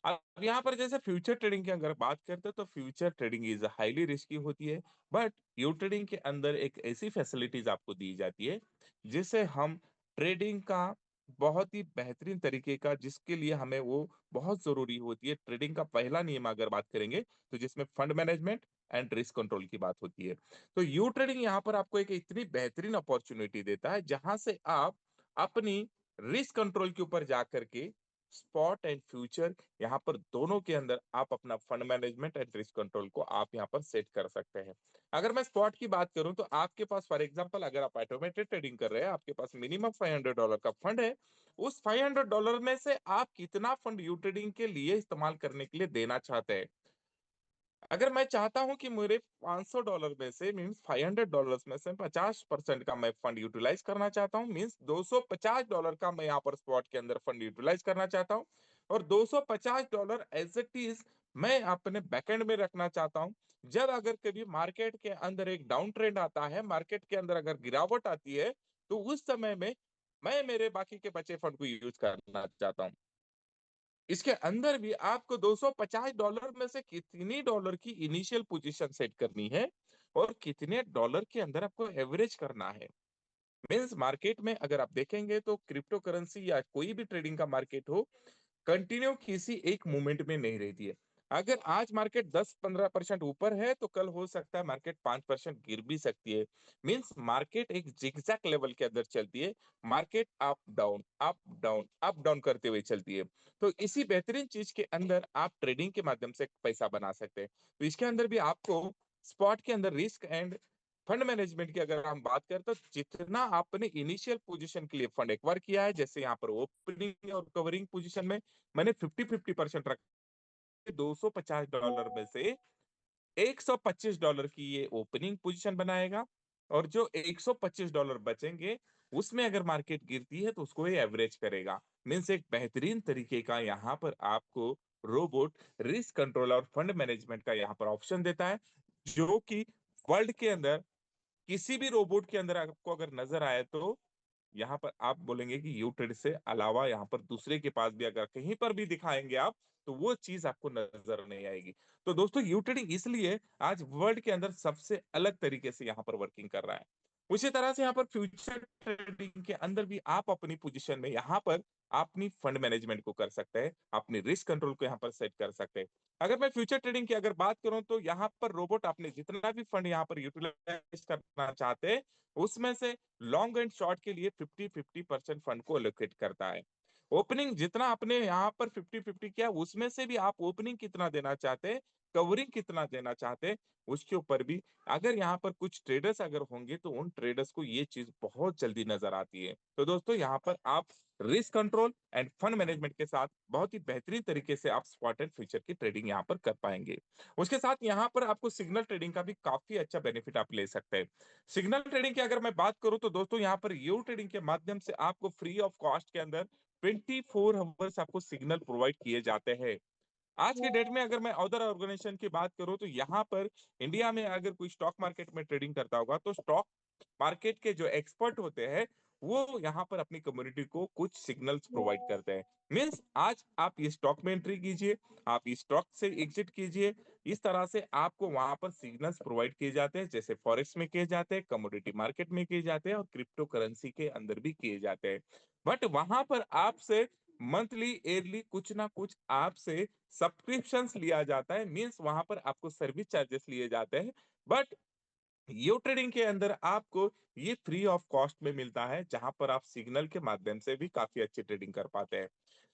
अब यहाँ पर जैसे फ्यूचर ट्रेडिंग की अगर बात करते हैं तो future trading is highly risky होती है, बट यू ट्रेडिंग के अंदर एक ऐसी फैसिलिटीज आपको दी जाती है जिससे हम ट्रेडिंग का बहुत ही बेहतरीन तरीके का, जिसके लिए हमें वो बहुत जरूरी होती है। ट्रेडिंग का पहला नियम अगर बात करेंगे तो जिसमें fund management and risk control की बात होती है, तो यू ट्रेडिंग यहाँ पर आपको एक इतनी बेहतरीन अपॉर्चुनिटी देता है जहां से आप अपनी रिस्क कंट्रोल के ऊपर जाकर के स्पॉट एंड फ्यूचर यहाँ पर दोनों के अंदर आप अपना fund management and risk control को आप यहाँ पर सेट कर सकते हैं। अगर मैं स्पॉट की बात करूं तो आपके पास फॉर एग्जांपल अगर आप ऑटोमेटेड ट्रेडिंग कर रहे हैं, आपके पास मिनिमम $500 का फंड है, उस $500 में से आप कितना फंड यू ट्रेडिंग के लिए इस्तेमाल करने के लिए देना चाहते हैं। अगर मैं चाहता हूं कि मेरे $500 में से मीन्स $500 में से 50% का मैं फंड यूटिलाइज करना चाहता हूं, मीन्स $250 का मैं यहाँ पर स्पॉट के अंदर फंड यूटिलाइज करना चाहता हूं और $250 एज इट इज मैं अपने बैकएंड में रखना चाहता हूं। जब अगर कभी मार्केट के अंदर एक डाउन ट्रेंड आता है, मार्केट के अंदर अगर गिरावट आती है, तो उस समय में मैं मेरे बाकी के बचे फंड को यूज करना चाहता हूँ। इसके अंदर भी आपको $250 में से कितनी डॉलर की इनिशियल पोजीशन सेट करनी है और कितने डॉलर के अंदर आपको एवरेज करना है। मीन्स मार्केट में अगर आप देखेंगे तो क्रिप्टो करेंसी या कोई भी ट्रेडिंग का मार्केट हो, कंटिन्यू किसी एक मोमेंट में नहीं रहती है। अगर आज मार्केट 10-15% ऊपर है तो कल हो सकता है मार्केट 5% गिर भी सकती है। मींस मार्केट एक जिगजैग लेवल के अंदर चलती है। Market up down up down up down करते हुए चलती है। तो इसी बेहतरीन चीज के अंदर आप ट्रेडिंग के माध्यम से पैसा बना सकते हैं। तो इसके अंदर भी आपको स्पॉट के अंदर रिस्क एंड फंड मैनेजमेंट की अगर हम बात करें तो जितना आपने इनिशियल पोजीशन के लिए फंड एक्वायर किया है, जैसे यहाँ पर ओपनिंग और कवरिंग पोजीशन में मैंने 50-50% रखा, $250 में से $125 की ये ओपनिंग पोजीशन बनाएगा और जो $125 बचेंगे उसमें अगर मार्केट गिरती है तो उसको ये एवरेज करेगा। मीन्स एक बेहतरीन तरीके का यहाँ पर आपको रोबोट रिस्क कंट्रोल और फंड मैनेजमेंट का यहाँ पर ऑप्शन देता है, जो कि वर्ल्ड के अंदर किसी भी रोबोट के अंदर आपको अगर नजर आए तो यहाँ पर आप बोलेंगे कि यू ट्रेड से अलावा यहाँ पर दूसरे के पास भी अगर कहीं पर भी दिखाएंगे आप, तो वो चीज आपको नजर नहीं आएगी। तो दोस्तों यू ट्रेडिंग इसलिए आज वर्ल्ड के अंदर सबसे अलग तरीके से यहाँ पर वर्किंग कर रहा है। उसी तरह से यहाँ पर फ्यूचर ट्रेडिंग के अंदर भी आप अपनी पोजीशन में यहाँ पर अपनी फंड मैनेजमेंट को कर सकते हैं, अपनी रिस्क कंट्रोल को यहाँ पर सेट कर सकते हैं। अगर मैं फ्यूचर ट्रेडिंग की अगर बात करूं तो यहाँ पर रोबोट आपने जितना भी फंड यहाँ पर यूटिलाइज करना चाहते हैं उसमें से लॉन्ग एंड शॉर्ट के लिए 50-50% फंड को एलोकेट करता है। ओपनिंग जितना आपने यहाँ पर 50-50 किया उसमें से भी आप ओपनिंग कितना देना चाहते हैं कवरिंग कितना देना चाहते हैं उसके ऊपर भी अगर यहाँ पर कुछ ट्रेडर्स अगर होंगे तो उन ट्रेडर्स को ये चीज बहुत जल्दी नजर आती है। तो दोस्तों यहाँ पर आप risk control end fund management के साथ बहुत ही बेहतरीन तरीके से आप स्पॉट एंड फ्यूचर की ट्रेडिंग यहाँ पर कर पाएंगे। उसके साथ यहाँ पर आपको सिग्नल ट्रेडिंग का भी काफी अच्छा बेनिफिट आप ले सकते हैं। सिग्नल ट्रेडिंग की अगर मैं बात करूं तो दोस्तों यहाँ पर यू ट्रेडिंग के माध्यम से आपको फ्री ऑफ कॉस्ट के अंदर 24 आवर्स आपको सिग्नल प्रोवाइड किए जाते हैं। आज के डेट में अगर मैं अदर ऑर्गेनाइजेशन की बात करूं तो यहाँ पर इंडिया में अगर कोई स्टॉक मार्केट में ट्रेडिंग करता होगा तो स्टॉक मार्केट के जो एक्सपर्ट होते हैं वो यहाँ पर अपनी कम्युनिटी को कुछ सिग्नल्स प्रोवाइड करते हैं। मींस आज आप ये स्टॉक में एंट्री कीजिए, आप इस स्टॉक से एग्जिट कीजिए, इस तरह से आपको वहां पर सिग्नल्स प्रोवाइड किए जाते हैं, जैसे फॉरेक्स में किए जाते हैं, कमोडिटी मार्केट में किए जाते हैं और क्रिप्टो करेंसी के अंदर भी किए जाते हैं। बट वहां पर आपसे मंथली ईयरली कुछ ना कुछ आपसे सब्सक्रिप्शंस लिया जाता है, मींस वहां पर आपको सर्विस चार्जेस लिए जाते हैं। बट यो ट्रेडिंग के अंदर आपको ये फ्री ऑफ कॉस्ट में मिलता है, जहां पर आप सिग्नल के माध्यम से भी काफी अच्छी ट्रेडिंग कर पाते हैं।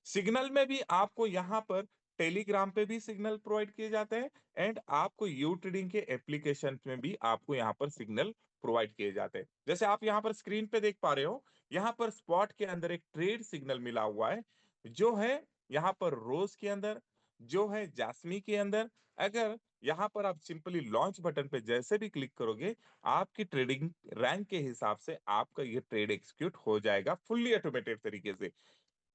सिग्नल में भी आपको यहाँ पर टेलीग्राम पे भी सिग्नल प्रोवाइड किए जाते हैं एंड आपको यू ट्रेडिंग के एप्लीकेशन में भी आपको यहाँ पर सिग्नल प्रोवाइड किए जाते हैं। जैसे आप यहाँ पर स्क्रीन पे देख पा रहे हो, यहाँ पर स्पॉट के अंदर एक ट्रेड सिग्नल मिला हुआ है, जो है यहाँ पर रोज के अंदर, जो है जासमी के अंदर। अगर यहाँ पर आप सिंपली लॉन्च बटन पे जैसे भी क्लिक करोगे, आपकी ट्रेडिंग रैंक के हिसाब से आपका ये ट्रेड एग्जीक्यूट हो जाएगा फुल्ली ऑटोमेटेड तरीके से।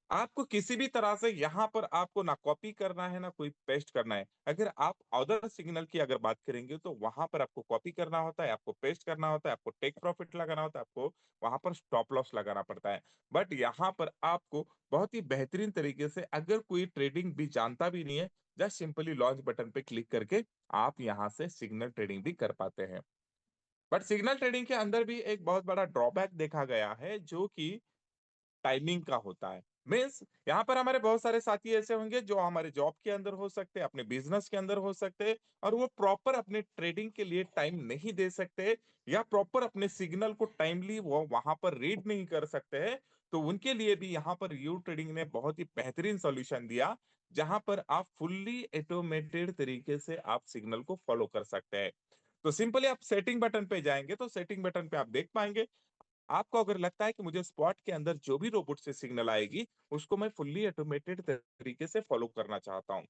आपको किसी भी तरह से यहाँ पर आपको ना कॉपी करना है ना कोई पेस्ट करना है। अगर आप अदर सिग्नल की अगर बात करेंगे तो वहां पर आपको कॉपी करना होता है, आपको पेस्ट करना होता है, आपको टेक प्रॉफिट लगाना होता है, आपको वहां पर स्टॉप लॉस लगाना पड़ता है। बट यहाँ पर आपको बहुत ही बेहतरीन तरीके से, अगर कोई ट्रेडिंग भी जानता भी नहीं है, जस्ट सिंपली लॉन्च बटन पे क्लिक करके आप यहाँ से सिग्नल ट्रेडिंग भी कर पाते हैं। बट सिग्नल ट्रेडिंग के अंदर भी एक बहुत बड़ा ड्रॉबैक देखा गया है, जो कि टाइमिंग का होता है। मीन्स यहाँ पर हमारे बहुत सारे साथी ऐसे होंगे जो हमारे जॉब के अंदर हो सकते हैं, अपने बिजनेस के अंदर हो सकते हैं, और वो प्रॉपर अपने ट्रेडिंग के लिए टाइम नहीं दे सकते या प्रॉपर अपने सिग्नल को टाइमली वो वहां पर रीड नहीं कर सकते हैं। तो उनके लिए भी यहाँ पर यू ट्रेडिंग ने बहुत ही बेहतरीन सॉल्यूशन दिया, जहां पर आप फुल्ली ऑटोमेटेड तरीके से आप सिग्नल को फॉलो कर सकते हैं। तो सिंपली आप सेटिंग बटन पे जाएंगे तो सेटिंग बटन पे आप देख पाएंगे, आपको अगर लगता है कि मुझे स्पॉट के अंदर जो भी रोबोट से सिग्नल आएगी उसको मैं फुल्ली ऑटोमेटेड तरीके से फॉलो करना चाहता हूँ।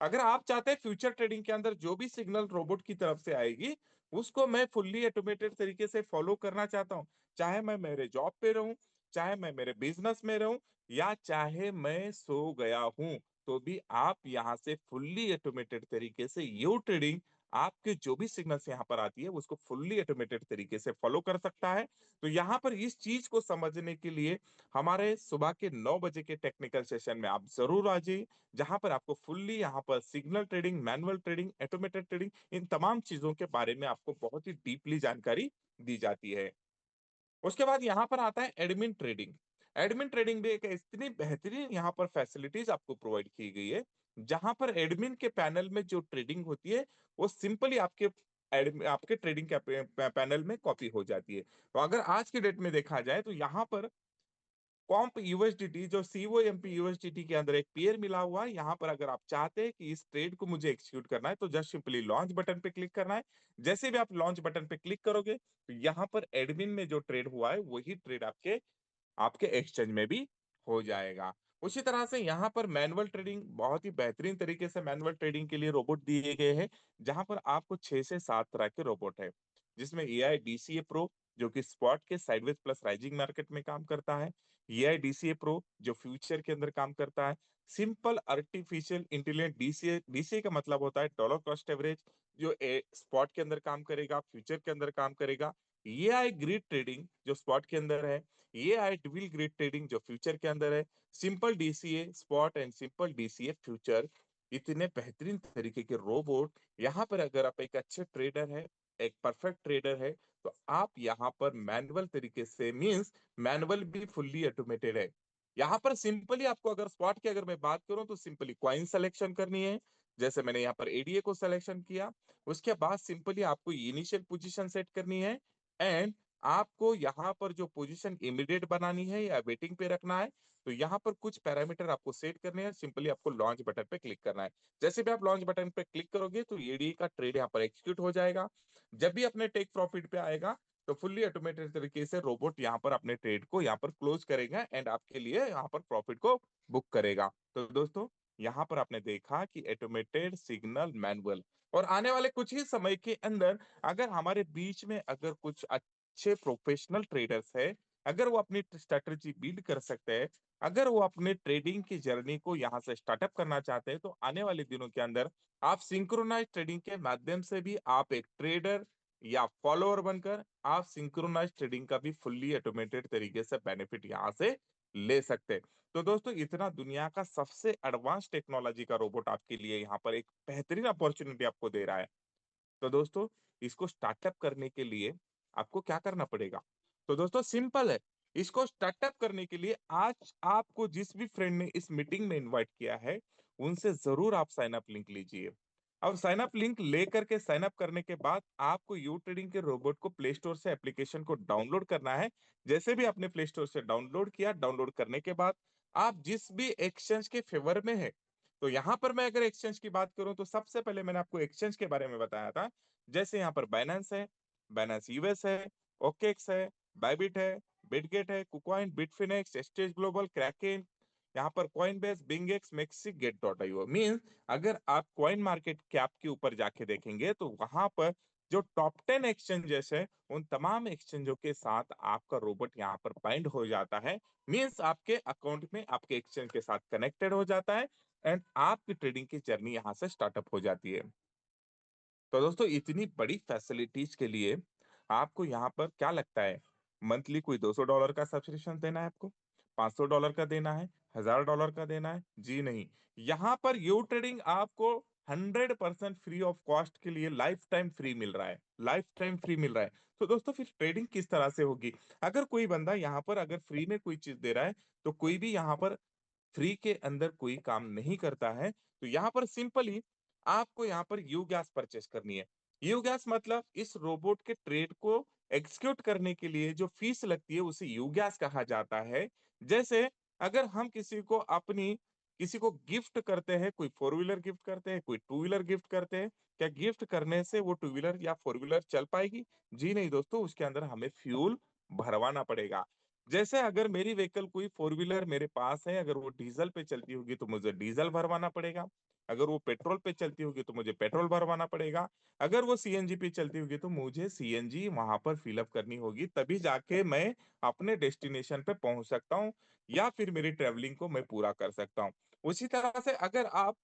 अगर आप चाहते हैं फ्यूचर ट्रेडिंग के अंदर जो भी सिग्नल रोबोट की तरफ से आएगी उसको मैं फुल्ली ऑटोमेटेड तरीके से फॉलो करना चाहता हूँ, चाहे मैं मेरे जॉब पे रहूं, चाहे मैं मेरे बिजनेस में रहूं, या चाहे मैं सो गया हूं, तो भी आप यहाँ से फुल्ली ऑटोमेटेड तरीके से यू ट्रेडिंग आपके जो भी सिग्नल्स यहाँ पर आती है उसको फुल्ली ऑटोमेटेड तरीके से फॉलो कर सकता है। तो यहाँ पर इस चीज को समझने के लिए हमारे सुबह के 9 बजे के टेक्निकल सेशन में आप जरूर आ जाइए, जहां पर आपको फुल्ली यहाँ पर signal trading, manual trading, automated trading, इन तमाम चीजों के बारे में आपको बहुत ही डीपली जानकारी दी जाती है। उसके बाद यहाँ पर आता है एडमिन ट्रेडिंग। एडमिन ट्रेडिंग भी एक इतनी बेहतरीन यहाँ पर फैसिलिटीज आपको प्रोवाइड की गई है, जहां पर एडमिन के पैनल में जो ट्रेडिंग होती है वो सिंपली आपके ट्रेडिंग के पैनल में कॉपी हो जाती है। तो अगर आज के डेट में देखा जाए तो यहाँ पर कॉम्प यूएसडीटी, जो सीओएमपी यूएसडीटी के अंदर एक पेयर मिला हुआ है, यहाँ पर अगर आप चाहते हैं कि इस ट्रेड को मुझे एक्सिक्यूट करना है तो जस्ट सिंपली लॉन्च बटन पे क्लिक करना है। जैसे भी आप लॉन्च बटन पे क्लिक करोगे तो यहाँ पर एडमिन में जो ट्रेड हुआ है वही ट्रेड आपके आपके एक्सचेंज में भी हो जाएगा। उसी तरह से यहाँ पर मैनुअल ट्रेडिंग, बहुत ही बेहतरीन तरीके से मैनुअल ट्रेडिंग के लिए रोबोट दिए गए हैं, जहां पर आपको 6 से 7 तरह के रोबोट है, जिसमें एआई डीसीए प्रो जो कि स्पॉट के साइडवेज प्लस राइजिंग मार्केट में काम करता है, एआई डीसीए प्रो जो फ्यूचर के अंदर काम करता है, simple artificial intelligent DCA, DCA का मतलब होता है डॉलर कॉस्ट एवरेज, जो स्पॉट के अंदर काम करेगा, फ्यूचर के अंदर काम करेगा, एआई ग्रिड ट्रेडिंग जो स्पॉट के अंदर है, ये आई डुअल ग्रिड ट्रेडिंग जो फ्यूचर के अंदर है, simple DCA spot and simple DCA future. इतने बेहतरीन तरीके के रोबोट, यहाँ पर अगर आप एक अच्छे ट्रेडर है, एक परफेक्ट ट्रेडर है, तो आप यहाँ पर मैनुअल तरीके से, मींस मैनुअल भी फुल्ली ऑटोमेटेड है। यहाँ पर सिंपली आपको अगर स्पॉट की अगर मैं बात करूं तो सिंपली कॉइन सिलेक्शन करनी है, जैसे मैंने यहाँ पर एडीए को सिलेक्शन किया। उसके बाद सिंपली आपको इनिशियल पोजीशन सेट करनी है एंड आपको यहाँ पर जो पोजीशन इमीडिएट बनानी है या वेटिंग पे रखना है, तो यहाँ पर कुछ पैरामीटर आपको सेट करने हैं, सिंपली आपको लॉन्च बटन पे क्लिक करना है। जैसे भी आप लॉन्च बटन पे क्लिक करोगे तो एडीए का ट्रेड यहाँ पर एग्जीक्यूट हो जाएगा। जब भी अपने टेक प्रॉफिट पे आएगा तो फुल्ली ऑटोमेटेड तरीके से रोबोट यहाँ पर अपने ट्रेड को यहाँ पर क्लोज करेगा एंड आपके लिए यहाँ पर प्रॉफिट को बुक करेगा। तो दोस्तों यहाँ पर आपने देखा कि ऑटोमेटेड सिग्नल मैनुअल, और आने वाले कुछ ही समय के अंदर अगर हमारे बीच में अगर कुछ अच्छे प्रोफेशनल ट्रेडर्स है, अगर वो अपनी स्ट्रेटजी बिल्ड कर सकते हैं, अगर वो अपने ट्रेडिंग की जर्नी को यहाँ से स्टार्टअप करना चाहते हैं, तो आने वाले दिनों के अंदर आप सिंक्रोनाइज ट्रेडिंग के माध्यम से भी आप एक ट्रेडर या फॉलोअर बनकर आप सिंक्रोनाइज ट्रेडिंग का भी फुल्ली ऑटोमेटेड तरीके से बेनिफिट यहाँ से ले सकते हैं। तो दोस्तों इतना दुनिया का सबसे एडवांस टेक्नोलॉजी का रोबोट आपके लिए यहाँ पर एक बेहतरीन अपॉर्चुनिटी आपको दे रहा है। तो दोस्तों इसको स्टार्टअप करने के लिए आपको क्या करना पड़ेगा? तो दोस्तों सिंपल है। इसको स्टार्टअप करने के लिए आज आपको जिस भी फ्रेंड ने इस मीटिंग में इनवाइट किया है, उनसे जरूर आप साइन अप लिंक लीजिए। और साइन अप लिंक लेकर के साइन अप करने के बाद आपको यू ट्रेडिंग के रोबोट को प्ले स्टोर से एप्लीकेशन को डाउनलोड करना है। जैसे भी आपने प्ले स्टोर से डाउनलोड किया, डाउनलोड करने के बाद आप जिस भी एक्सचेंज के फेवर में है, तो यहाँ पर मैं अगर एक्सचेंज की बात करूं तो सबसे पहले मैंने आपको एक्सचेंज के बारे में बताया था। जैसे यहाँ पर बाइनेंस है, बाइनेंस यूएस है, ओकेक्स है, बाइबिट है, बिटगेट है, KuCoin, Bitfinex, exchange global, Kraken, यहाँ पर Coinbase, BingX, MEXC, gate dot IO. Means अगर आप कॉइन मार्केट कैप के ऊपर जाके देखेंगे तो वहां पर जो टॉप 10 एक्सचेंजेस है, उन तमाम एक्सचेंजों के साथ आपका रोबोट यहाँ पर बाइंड हो जाता है। मीन्स आपके अकाउंट में आपके एक्सचेंज के साथ कनेक्टेड हो जाता है एंड आपकी ट्रेडिंग की जर्नी यहाँ से स्टार्टअप हो जाती है। तो दोस्तों इतनी बड़ी फैसिलिटीज के लिए आपको यहाँ पर क्या लगता है, मंथली कोई $200 का सब्सक्रिप्शन देना है आपको, $500 का देना है, $1000 का देना है? जी नहीं। यहाँ पर यू ट्रेडिंग आपको 100% फ्री ऑफ कॉस्ट के लिए लाइफ टाइम फ्री मिल रहा है, लाइफ टाइम फ्री मिल रहा है। तो दोस्तों फिर ट्रेडिंग किस तरह से होगी? अगर कोई बंदा यहाँ पर अगर फ्री में कोई चीज दे रहा है, तो कोई भी यहाँ पर फ्री के अंदर कोई काम नहीं करता है। तो यहाँ पर सिंपली आपको यहाँ पर यू गैस परचेस करनी है। यू गैस मतलब इस रोबोट के ट्रेड को एग्जीक्यूट करने के लिए जो फीस लगती है उसे यू गैस कहा जाता है। जैसे अगर हम किसी को गिफ्ट करते हैं, कोई फोर व्हीलर गिफ्ट करते हैं, कोई टू व्हीलर गिफ्ट करते हैं, क्या गिफ्ट करने से वो टू व्हीलर या फोर व्हीलर चल पाएगी? जी नहीं दोस्तों, उसके अंदर हमें फ्यूल भरवाना पड़ेगा। जैसे अगर मेरी व्हीकल कोई फोर व्हीलर मेरे पास है, अगर वो डीजल पे चलती होगी तो मुझे डीजल भरवाना पड़ेगा, अगर वो पेट्रोल पे चलती होगी तो मुझे पेट्रोल भरवाना पड़ेगा, अगर वो सीएनजी पे चलती होगी तो मुझे सीएनजी वहां पर फिलअप करनी होगी, तभी जाके मैं अपने डेस्टिनेशन पे पहुंच सकता हूँ या फिर मेरी ट्रेवलिंग को मैं पूरा कर सकता हूँ। उसी तरह से अगर आप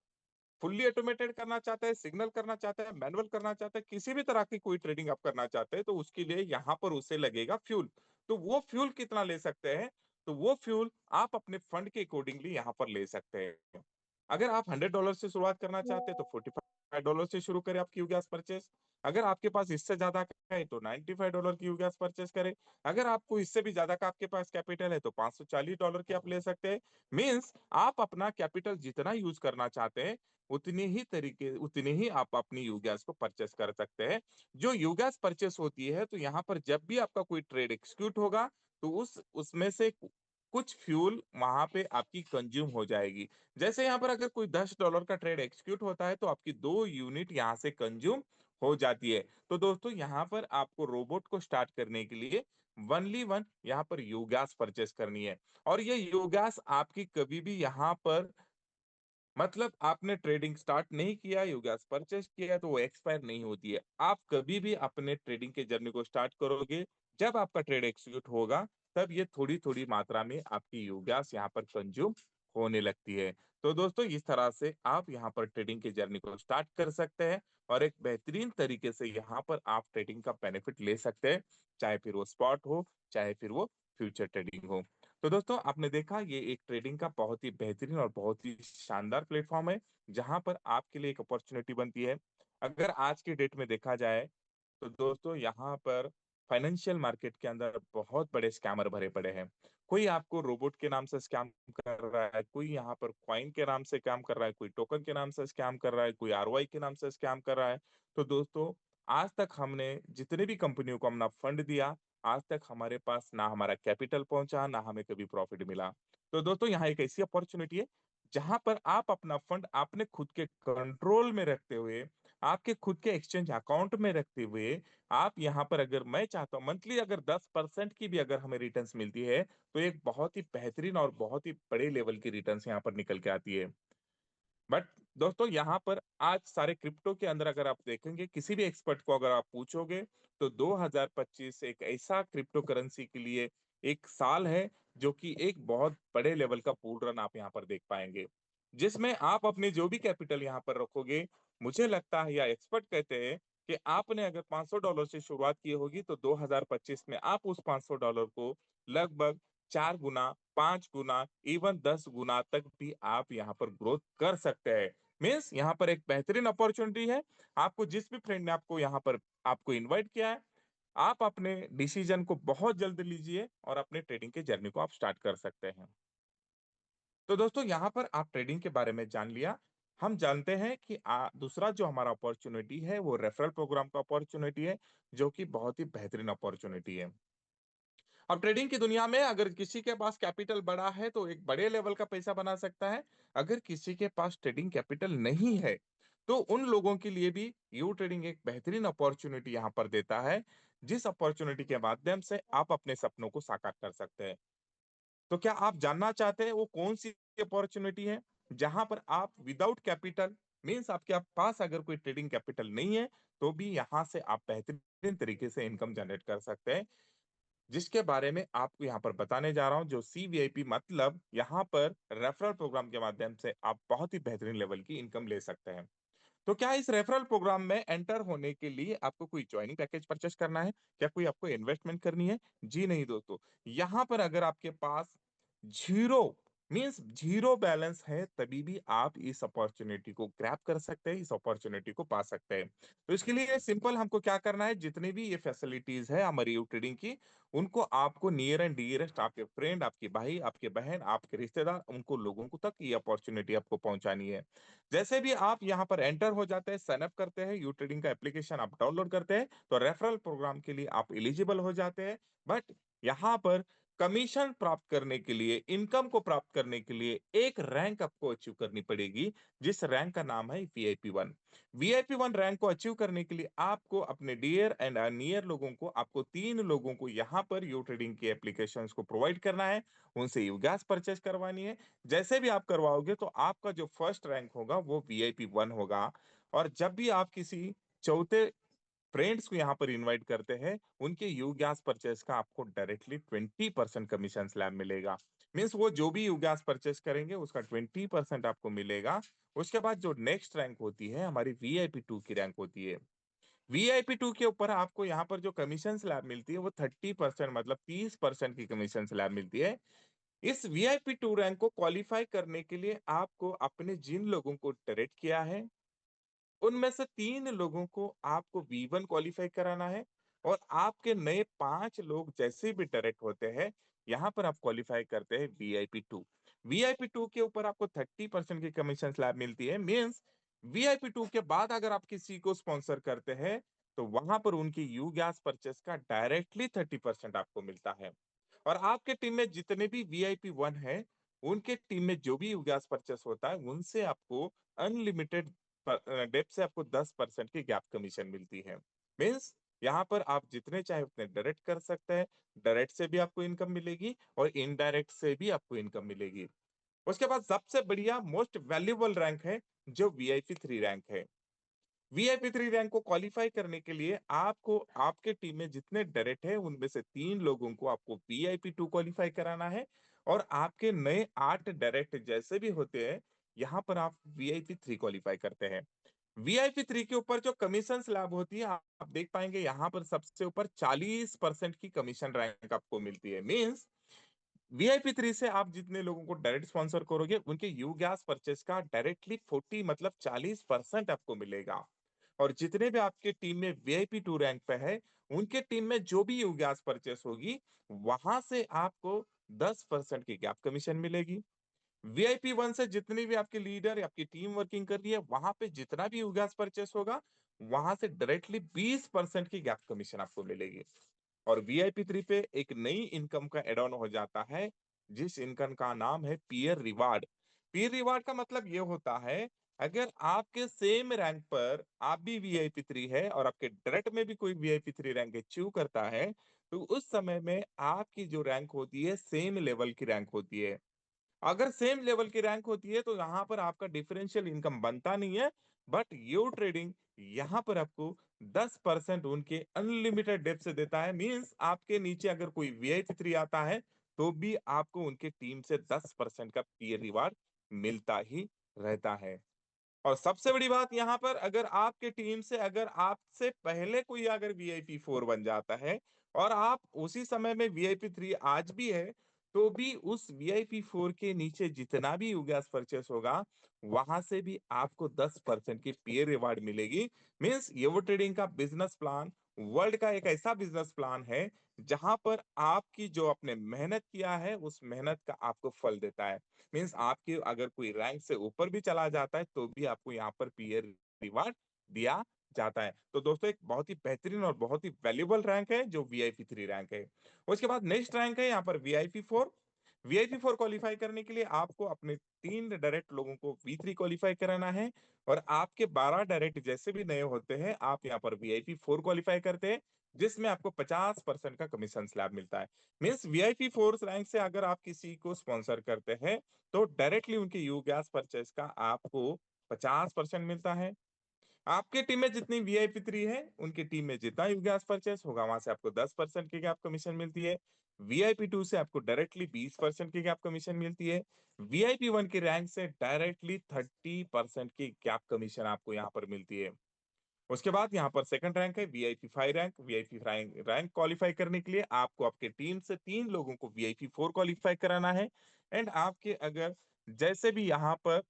फुल्ली ऑटोमेटेड करना चाहते हैं, सिग्नल करना चाहते हैं, मैनुअल करना चाहते हैं, किसी भी तरह की कोई ट्रेडिंग आप करना चाहते हैं, तो उसके लिए यहाँ पर उसे लगेगा फ्यूल। तो वो फ्यूल कितना ले सकते हैं? तो वो फ्यूल आप अपने फंड के अकॉर्डिंगली यहाँ पर ले सकते हैं। अगर आप $100 से शुरुआत करना चाहते हैं तो $45 से शुरू करें आपकी गैस परचेस। अगर आपके पास इससे ज्यादा का है तो $95 की गैस परचेस करें। अगर आपको इससे भी ज्यादा का आपके पास कैपिटल है तो $540 की आप ले सकते हैं। मीन्स आप अपना कैपिटल जितना यूज करना चाहते हैं उतने ही आप अपनी यूगैस को परचेस कर सकते हैं। जो यूगैस परचेस होती है तो यहाँ पर जब भी आपका कोई ट्रेड एक्सिक्यूट होगा तो उस उसमें से कुछ फ्यूल वहां पे आपकी कंज्यूम हो जाएगी। जैसे यहाँ पर अगर कोई $10 का ट्रेड एक्सिक्यूट होता है तो आपकी 2 यूनिट यहाँ से कंज्यूम हो जाती है। तो दोस्तों यहाँ पर आपको रोबोट को स्टार्ट करने के लिए वनली वन यहाँ पर यूगैस परचेस करनी है। और ये यूगैस आपकी कभी भी यहाँ पर मतलब आपने ट्रेडिंग स्टार्ट नहीं किया, यू गैस परचेस किया तो वो एक्सपायर नहीं होती है। आप कभी भी अपने ट्रेडिंग के जर्नी को स्टार्ट करोगे, जब आपका ट्रेड एक्सिक्यूट होगा, तब ये थोड़ी थोड़ी मात्रा में आपकी यू गैस यहाँ पर कंज्यूम होने लगती है। तो दोस्तों इस तरह से आप यहाँ पर ट्रेडिंग की जर्नी को स्टार्ट कर सकते हैं और एक बेहतरीन तरीके से यहाँ पर आप ट्रेडिंग का बेनिफिट ले सकते हैं, चाहे फिर वो स्पॉट हो, चाहे फिर वो फ्यूचर ट्रेडिंग हो। तो दोस्तों आपने देखा ये एक ट्रेडिंग का बहुत ही बेहतरीन और बहुत ही शानदार प्लेटफॉर्म है, जहां पर आपके लिए एक अपॉर्चुनिटी बनती है। अगर आज की डेट में देखा जाए तो दोस्तों यहाँ पर फाइनेंशियल मार्केट के अंदर बहुत बड़े स्कैमर भरे पड़े हैं। कोई आपको रोबोट के नाम से स्कैम कर रहा है, कोई यहाँ पर कॉइन के नाम से स्कैम कर रहा है, कोई टोकन के नाम से स्कैम कर रहा है, कोई आरओआई के नाम से स्कैम कर रहा है। तो दोस्तों आज तक हमने जितने भी कंपनियों को अपना फंड दिया, आज तक हमारे पास ना हमारा कैपिटल पहुंचा, ना हमें कभी प्रॉफिट मिला। तो दोस्तों यहाँ एक ऐसी अपॉर्चुनिटी है जहां पर आप अपना फंड आपने खुद के कंट्रोल में रखते हुए, आपके खुद के एक्सचेंज अकाउंट में रखते हुए, आप यहाँ पर अगर मैं चाहता हूँ मंथली अगर 10% की भी अगर हमें रिटर्न्स मिलती है, तो एक बहुत ही बेहतरीन और बहुत ही बड़े लेवल की रिटर्न्स यहाँ पर निकल के आती है। बट दोस्तों यहाँ पर आज सारे क्रिप्टो के अंदर अगर आप देखेंगे किसी भी एक्सपर्ट को अगर आप पूछोगे तो 2025 एक ऐसा क्रिप्टो करेंसी के लिए एक साल है जो कि एक बहुत बड़े लेवल का बुल रन आप यहाँ पर देख पाएंगे, जिसमें आप अपने जो भी कैपिटल यहाँ पर रखोगे, मुझे लगता है या एक्सपर्ट कहते हैं कि आपने अगर $500 से शुरुआत की होगी तो 2025 में आप उस $500 को लगभग 4 गुना, 5 गुना, इवन 10 गुना तक भी आप यहाँ पर ग्रोथ कर सकते हैं। मीन्स यहाँ पर एक बेहतरीन अपॉर्चुनिटी है। आपको जिस भी फ्रेंड ने आपको यहाँ पर आपको इनवाइट किया है, आप अपने डिसीजन को बहुत जल्द लीजिए और अपने ट्रेडिंग के जर्नी को आप स्टार्ट कर सकते हैं। तो दोस्तों यहाँ पर आप ट्रेडिंग के बारे में जान लिया। हम जानते हैं कि दूसरा जो हमारा अपॉर्चुनिटी है वो रेफरल प्रोग्राम का अपॉर्चुनिटी है, जो कि बहुत ही बेहतरीन अपॉर्चुनिटी है। अब ट्रेडिंग की दुनिया में अगर किसी के पास कैपिटल बड़ा है तो एक बड़े लेवल का पैसा बना सकता है। अगर किसी के पास ट्रेडिंग कैपिटल नहीं है तो उन लोगों के लिए भी यू ट्रेडिंग एक बेहतरीन अपॉर्चुनिटी यहाँ पर देता है, जिस अपॉर्चुनिटी के माध्यम से आप अपने सपनों को साकार कर सकते हैं। तो क्या आप जानना चाहते हैं वो कौन सी अपॉर्चुनिटी है जहां पर आप विदाउट कैपिटल, मीन्स आपके पास अगर कोई ट्रेडिंग कैपिटल नहीं है तो भी यहां से आप बेहतरीन तरीके से इनकम जनरेट कर सकते हैं, जिसके बारे में आपको यहाँ पर बताने जा रहा हूँ। जो CVIP मतलब यहाँ पर रेफरल प्रोग्राम के माध्यम से आप बहुत ही बेहतरीन लेवल की इनकम ले सकते हैं। तो क्या इस रेफरल प्रोग्राम में एंटर होने के लिए आपको कोई ज्वाइनिंग पैकेज परचेस करना है? क्या कोई आपको इन्वेस्टमेंट करनी है? जी नहीं दोस्तों। यहाँ पर अगर आपके पास जीरो मीन्स जीरो बैलेंस है तभी भी आप इस अपॉर्चुनिटी को ग्रैब कर सकते हैं, इस अपॉर्चुनिटी को पा सकते हैं। तो इसके लिए सिंपल हमको क्या करना है, जितने भी ये फैसिलिटीज है हमारी यू ट्रेडिंग की, उनको आपको नियर एंड डियरेस्ट आपके फ्रेंड, आपके भाई, आपके बहन, आपके रिश्तेदार, उनको लोगों को तक ये अपॉर्चुनिटी आपको पहुंचानी है। जैसे भी आप यहाँ पर एंटर हो जाते हैं, साइन अप करते हैं, यू ट्रेडिंग का एप्लीकेशन आप डाउनलोड करते हैं, तो रेफरल प्रोग्राम के लिए आप एलिजिबल हो जाते हैं। बट यहाँ पर कमीशन प्राप्त करने के लिए, इनकम को प्राप्त करने के लिए एक रैंक आपको अचीव करनी पड़ेगी, जिस रैंक का नाम है VIP1। VIP1 रैंक को अचीव करने के लिए आपको अपने डियर एंड नियर लोगों को, आपको 3 लोगों को यहाँ पर यू ट्रेडिंग के एप्लीकेशन को प्रोवाइड करना है, उनसे यू गैस परचेस करवानी है। जैसे भी आप करवाओगे तो आपका जो फर्स्ट रैंक होगा वो VIP1 होगा। और जब भी आप किसी चौथे फ्रेंड्स को यहाँ पर इनवाइट करते हैं, उनके यू गैस परचेस का आपको डायरेक्टली 20% कमीशन स्लैब मिलेगा। मीन्स वो जो भी यू गैस परचेस करेंगे उसका 20% आपको मिलेगा। उसके बाद जो नेक्स्ट रैंक होती है हमारी VIP2 की रैंक होती है। VIP2 के ऊपर आपको यहाँ पर जो कमीशन स्लैब मिलती है वो 30% मतलब 30% की कमीशन स्लैब मिलती है। इस VIP2 रैंक को क्वालिफाई करने के लिए आपको अपने जिन लोगों को डायरेक्ट किया है उनमें से 3 लोगों को आपको V1 क्वालिफाई कराना है, और आपके नए 5 लोग जैसे भी डायरेक्ट होते हैं, यहाँ पर आप क्वालिफाई करते हैं VIP2। VIP2 के ऊपर आपको 30% की कमीशन स्लैब मिलती है। मीन्स VIP2 के बाद अगर आप किसी को स्पॉन्सर करते हैं तो वहां पर उनकी यू गैस परचेस का डायरेक्टली 30% आपको मिलता है। और आपके टीम में जितने भी VIP1 है, उनके टीम में जो भी यू गैस परचेस होता है उनसे आपको अनलिमिटेड डेप्थ से आपको 10% की गैप कमीशन मिलती है। मीन्स यहाँ पर आप जितने चाहे उतने डायरेक्ट कर सकते हैं। डायरेक्ट से भी आपको इनकम मिलेगी और इनडायरेक्ट से भी आपको इनकम मिलेगी। उसके बाद सबसे बढ़िया मोस्ट वैल्यूएबल रैंक है जो VIP3 रैंक है। VIP3 रैंक को क्वालिफाई करने के लिए आपको आपके टीम में जितने डायरेक्ट है उनमें से 3 लोगों को आपको VIP2 क्वालिफाई कराना है, और आपके नए 8 डायरेक्ट जैसे भी होते हैं यहाँ पर आप VIP3 क्वालिफाई करते हैं। VIP3 के ऊपर जो कमीशन स्लैब होती है आप देख पाएंगे यहाँ पर सबसे ऊपर 40% की कमीशन रैंक आपको मिलती है। मीन्स VIP3 से आप जितने लोगों को डायरेक्ट स्पॉन्सर करोगे उनके यू गैस परचेस का डायरेक्टली 40 मतलब 40% आपको मिलेगा। और जितने भी आपके टीम में VIP2 रैंक पे है, उनके टीम में जो भी यू गैस परचेस होगी वहां से आपको 10% की गैप कमीशन मिलेगी। VIP1 से जितनी भी आपके लीडर या आपकी टीम वर्किंग कर रही है वहां पे जितना भी यूगास परचेस होगा वहां से डायरेक्टली 20% की गैप कमीशन आपको मिलेगी। और वीआईपी 3 पे एक नई इनकम का एड ऑन हो जाता है, जिस इनकम का नाम है पीयर रिवार्ड। पीयर रिवार्ड का मतलब ये होता है, अगर आपके सेम रैंक पर आप भी वीआईपी 3 है और आपके डायरेक्ट में भी कोई वीआईपी 3 रैंक अचीव करता है, तो उस समय में आपकी जो रैंक होती है सेम लेवल की रैंक होती है। अगर सेम लेवल की रैंक होती है तो यहाँ पर आपका डिफरेंशियल इनकम बनता नहीं है, बट यो ट्रेडिंग यहाँ पर आपको 10% उनके अनलिमिटेड डेप्थ से देता है। मींस आपके नीचे अगर कोई वीआईपी 3 आता है तो भी आपको उनके टीम से 10% का पीयर रिवार्ड मिलता ही रहता है। और सबसे बड़ी बात यहाँ पर, अगर आपके टीम से अगर आपसे पहले कोई अगर वीआईपी 4 बन जाता है और आप उसी समय में वीआईपी 3 आज भी है, तो भी उस वीआईपी 4 के नीचे जितना भी यूगैस परचेस होगा, वहां से भी आपको 10% की पीयर रिवार्ड मिलेगी। मींस येवो ट्रेडिंग का बिजनेस प्लान वर्ल्ड का एक ऐसा बिजनेस प्लान है जहां पर आपकी जो आपने मेहनत किया है उस मेहनत का आपको फल देता है। मीन्स आपके अगर कोई रैंक से ऊपर भी चला जाता है तो भी आपको यहाँ पर पीयर रिवार्ड दिया जाता है। तो दोस्तों एक बहुत ही बेहतरीन और बहुत ही वैल्यूबल रैंक है जो वीआईपी 3 रैंक है। उसके बाद नेक्स्ट रैंक है यहाँ पर वीआईपी 4। वीआईपी 4 क्वालिफाई करने के लिए आपको अपने 3 डायरेक्ट लोगों को वी3 क्वालिफाई कराना है और आपके 12 डायरेक्ट जैसे भी नए होते हैं आप यहाँ पर वीआईपी 4 क्वालिफाई करते हैं, जिसमें आपको 50% का कमीशन स्लैब मिलता है। मीन्स वीआईपी 4 रैंक से अगर आप किसी को स्पॉन्सर करते हैं तो डायरेक्टली उनके यू गैस परचेस का आपको 50% मिलता है। आपके टीम में जितनी वीआईपी 3 है उनकी टीम में जितना यू गैस परचेस होगा वहां से आपको 10% की गैप कमीशन मिलती है। वीआईपी 2 से आपको डायरेक्टली 20% की गैप कमीशन मिलती है। वीआईपी 1 की रैंक से डायरेक्टली 30% की गैप कमीशन आपको यहाँ पर मिलती है। उसके बाद यहाँ पर सेकंड रैंक है VIP 5 rank. VIP rank qualify करने के लिए आपको आपके टीम से 3 लोगों को वीआईपी 4 क्वालिफाई कराना है। एंड आपके अगर जैसे भी यहाँ पर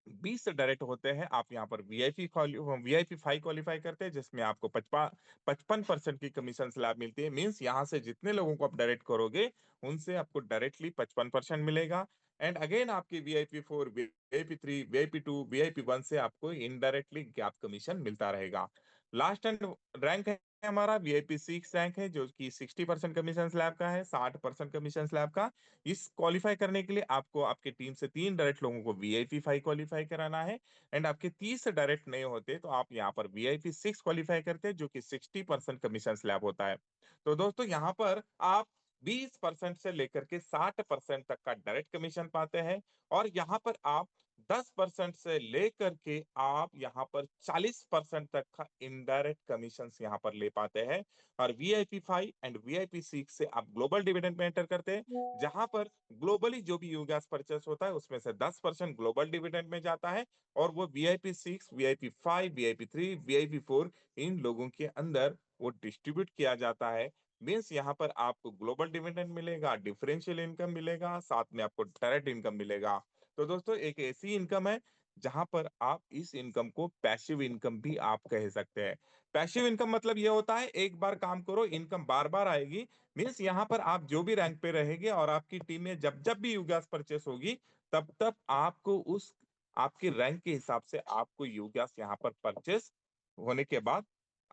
20 से डायरेक्ट होते हैं, आप यहाँ पर वीआईपी 5 क्वालिफाई करते हैं, जिसमें आपको 55% की कमीशन स्लैब मिलती है। मींस यहाँ से जितने लोगों को आप डायरेक्ट करोगे उनसे आपको डायरेक्टली 55% मिलेगा। एंड अगेन आपकी वीआईपी 4, वीआईपी 3, वीआईपी 2, वीआईपी 1 से आपको इनडायरेक्टली गैप कमीशन मिलता रहेगा। लास्ट एंड रैंक है हमारा वीआईपी 6 रैंक है, जो कि 60% कमीशन स्लैब का है, 60% कमीशन स्लैब का। इस क्वालिफाई करने के लिए आपको आपके टीम से 3 डायरेक्ट लोगों को वीआईपी 5 क्वालिफाई कराना है। एंड आपके 30 डायरेक्ट नहीं होते तो आप यहाँ पर वीआईपी 6 क्वालिफाई करते हैं, जो कि 60% कमीशन स्लैब होता है। तो दोस्तों यहाँ पर आप 20% से लेकर के 60% तक का डायरेक्ट कमीशन पाते हैं और यहाँ पर आप 10% से लेकर के आप यहाँ पर 40% तक का इनडायरेक्ट कमीशन यहाँ पर ले पाते हैं। और वीआईपी 5 एंड वीआईपी 6 से आप ग्लोबल डिविडेंड में एंटर करते हैं, जहां पर ग्लोबली जो भी यूगैस परचेस होता है उसमें से 10% ग्लोबल डिविडेंड में जाता है और वो वीआईपी 6, वीआईपी 5, वीआईपी 3, वीआईपी 4 इन लोगों के अंदर वो डिस्ट्रीब्यूट किया जाता है। मीन्स यहाँ पर आपको ग्लोबल डिविडेंड मिलेगा, डिफरेंशियल इनकम मिलेगा, साथ में आपको डायरेक्ट इनकम मिलेगा। तो दोस्तों एक ऐसी इनकम है जहां पर आप इस इनकम को पैसिव इनकम भी आप कह सकते हैं। पैसिव इनकम मतलब ये होता है एक बार काम करो इनकम बार बार आएगी। मीन्स यहाँ पर आप जो भी रैंक पे रहेंगे और आपकी टीम में जब जब भी यूगैस परचेस होगी तब तब आपको उस आपके रैंक के हिसाब से आपको यूगैस यहाँ पर परचेस होने के बाद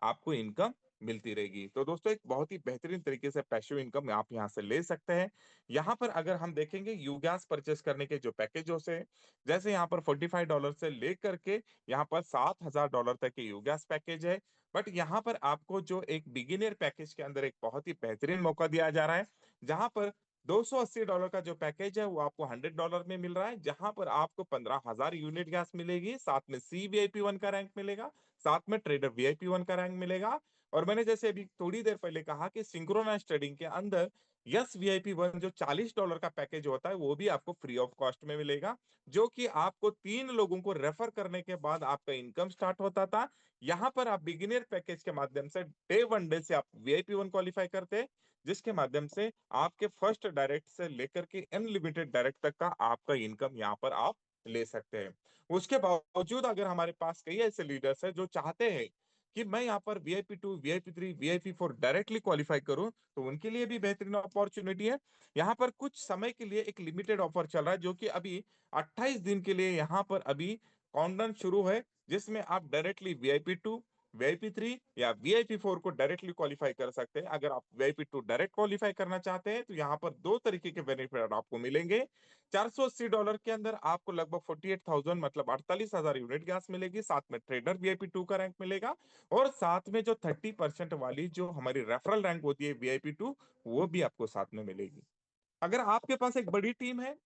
आपको इनकम मिलती रहेगी। तो दोस्तों एक बहुत ही बेहतरीन तरीके से पैसिव इनकम आप यहाँ से ले सकते हैं। यहाँ पर अगर हम देखेंगे यूगैस परचेस करने के जो पैकेजों से, जैसे यहाँ पर $45 से लेकर के यहाँ पर $7,000 तक के यूगैस पैकेज है। बट यहाँ पर आपको जो एक बिगिनर पैकेज के अंदर एक बहुत ही बेहतरीन मौका दिया जा रहा है, जहां पर $280 का जो पैकेज है वो आपको $100 में मिल रहा है, जहां पर आपको 15,000 यूनिट गैस मिलेगी, साथ में सी वीआईपी 1 का रैंक मिलेगा, साथ में ट्रेडर वीआईपी 1 का रैंक मिलेगा। और मैंने जैसे अभी थोड़ी देर पहले कहा कि सिंक्रोनाइज ट्रेडिंग के अंदर यस वीआईपी 1 जो $40 का पैकेज होता है वो भी आपको फ्री ऑफ कॉस्ट में मिलेगा, जो कि आपको 3 लोगों को रेफर करने के बाद आपका इनकम स्टार्ट होता था। यहाँ पर आप बिगिनर पैकेज के माध्यम से डे 1 डे से आप वीआईपी 1 क्वालिफाई करते हैं, जिसके माध्यम से आपके फर्स्ट डायरेक्ट से लेकर के अनलिमिटेड डायरेक्ट तक का आपका इनकम यहाँ पर आप ले सकते हैं। उसके बावजूद अगर हमारे पास कई ऐसे लीडर्स हैं जो चाहते हैं कि मैं यहाँ पर VIP 2, VIP 3, VIP 4 directly qualify करूं, तो उनके लिए भी बेहतरीन अपॉर्चुनिटी है। यहाँ पर कुछ समय के लिए एक लिमिटेड ऑफर चल रहा है, जो कि अभी 28 दिन के लिए यहाँ पर अभी काउंटडाउन शुरू है, जिसमें आप डायरेक्टली वीआईपी 2, VIP3 या VIP4 को डायरेक्टली क्वालिफाई कर सकते हैं। अगर आप VIP2 डायरेक्ट क्वालिफाई करना चाहते हैं तो यहाँ पर दो तरीके के बेनिफिट आपको मिलेंगे। $480 के अंदर आपको लगभग 48,000 मतलब 48,000 यूनिट गैस मिलेगी, साथ में ट्रेडर VIP2 का रैंक मिलेगा और साथ में जो 30% वाली जो हमारी रेफरल रैंक होती है VIP2 वो भी आपको साथ में मिलेगी। अगर आपके पास एक बड़ी टीम है,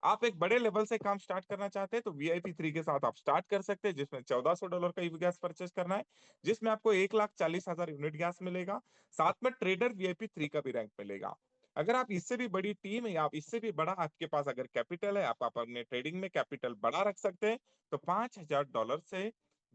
आप एक बड़े लेवल से काम स्टार्ट करना चाहते हैं तो VIP3 के साथ आप स्टार्ट कर सकते हैं, जिसमें $1400 का ईवी गैस परचेस करना है, जिसमें आपको 1,40,000 यूनिट गैस मिलेगा, साथ में ट्रेडर VIP3 का भी रैंक मिलेगा। अगर आप इससे भी बड़ी टीम है या आप इससे भी बड़ा आपके पास अगर कैपिटल है, आप अपने ट्रेडिंग में कैपिटल बड़ा रख सकते हैं, तो $5,000 से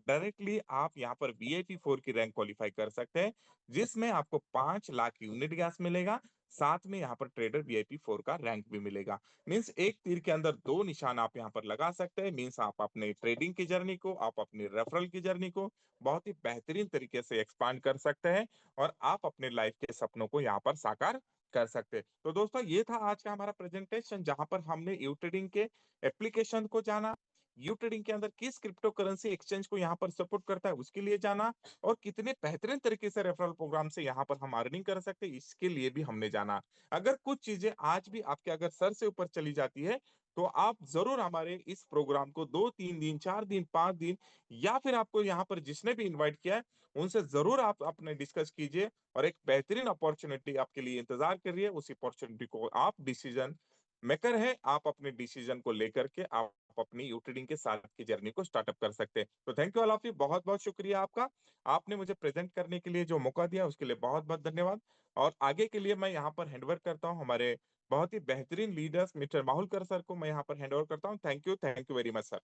डायरेक्टली आप यहाँ पर VIP4 की रैंक क्वालिफाई कर सकते हैं, जिसमें आपको 5 लाख यूनिट गैस मिलेगा, साथ में यहाँ पर ट्रेडर VIP4 का रैंक भी मिलेगा। मीन्स एक तीर के अंदर दो निशान आप यहाँ पर लगा सकते हैं। मीन्स आप अपने ट्रेडिंग की जर्नी को, आप अपनी रेफरल की जर्नी को बहुत ही बेहतरीन तरीके से एक्सपांड कर सकते हैं और आप अपने लाइफ के सपनों को यहाँ पर साकार कर सकते हैं। तो दोस्तों ये था आज का हमारा प्रेजेंटेशन, जहां पर हमने यू ट्रेडिंग के एप्लीकेशन को जाना, यू ट्रेडिंग के अंदर किस क्रिप्टो करेंसी एक्सचेंज को यहाँ पर सपोर्ट करता है उसके लिए जाना, और कितने बेहतरीन तरीके से रेफरल प्रोग्राम से यहाँ पर हम अर्निंग कर सकते हैं इसके लिए भी हमने जाना। अगर कुछ चीजें आज भी आपके अगर सर से ऊपर चली जाती है तो आप जरूर हमारे इस प्रोग्राम को 2-3 दिन, 4 दिन, 5 दिन या फिर आपको यहाँ पर जिसने भी इनवाइट किया है उनसे जरूर आप अपने डिस्कस कीजिए और एक बेहतरीन अपॉर्चुनिटी आपके लिए इंतजार कर रही है। उस अपॉर्चुनिटी को आप डिसीजन मेकर है, आप अपने डिसीजन को लेकर के आप अपनी यू ट्रेडिंग के साथ की जर्नी को स्टार्टअप कर सकते हैं। तो thank you all of you, बहुत बहुत शुक्रिया आपका। आपने मुझे प्रेजेंट करने के लिए जो मौका दिया उसके लिए बहुत बहुत धन्यवाद। और आगे के लिए मैं यहाँ पर हैंडओवर करता हूँ हमारे बहुत ही बेहतरीन लीडर्स मिस्टर माहुलकर सर को, मैं यहाँ पर हैंडओवर करता हूँ। Thank you very much sir.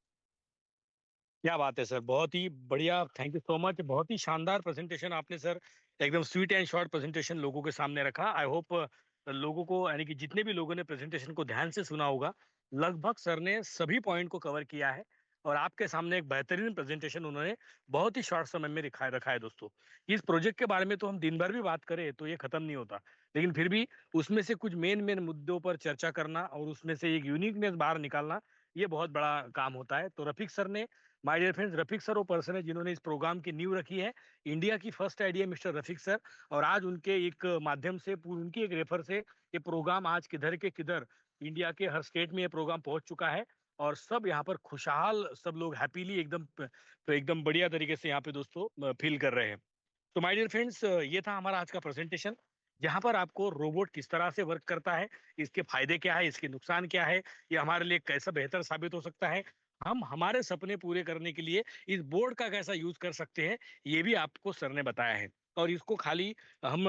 क्या बात है सर, बहुत ही बढ़िया, थैंक यू सो मच। बहुत ही शानदार प्रेजेंटेशन आपने सर, एकदम स्वीट एंड शॉर्ट प्रेजेंटेशन लोगों के सामने रखा। आई होप लोगों को, यानी कि जितने भी लोगों ने प्रेजेंटेशन को ध्यान से सुना होगा, लगभग सर ने सभी पॉइंट को कवर किया है और आपके सामने एक बेहतरीन प्रेजेंटेशन उन्होंने बहुत ही शॉर्ट समय में रखा रखा है। दोस्तों, इस प्रोजेक्ट के बारे में तो हम दिन भर भी बात करें तो ये खत्म नहीं होता, लेकिन फिर भी उसमें से कुछ मेन मेन मुद्दों पर चर्चा करना और उसमें से एक यूनिकनेस बाहर निकालना, ये बहुत बड़ा काम होता है। तो रफीक सर ने, my dear friends, Rafiq sir वो पर्सन है जिन्होंने इस प्रोग्राम की नींव रखी है। इंडिया की first idea mister Rafiq sir, और आज उनके एक माध्यम से, उनकी एक रेफर से ये प्रोग्राम आज किधर के किधर इंडिया के हर स्टेट में ये प्रोग्राम पहुंच चुका है और सब यहाँ पर खुशहाल, सब लोग हैप्पीली एकदम, तो एकदम बढ़िया तरीके से यहाँ पे दोस्तों फील कर रहे हैं। तो माय डियर फ्रेंड्स, ये था हमारा आज का प्रेजेंटेशन, जहां पर आपको रोबोट किस तरह से वर्क करता है, इसके फायदे क्या है, इसके नुकसान क्या है, ये हमारे लिए कैसा बेहतर साबित हो सकता है, हम हमारे सपने पूरे करने के लिए इस बोर्ड का कैसा यूज कर सकते हैं, ये भी आपको सर ने बताया है। और इसको खाली हम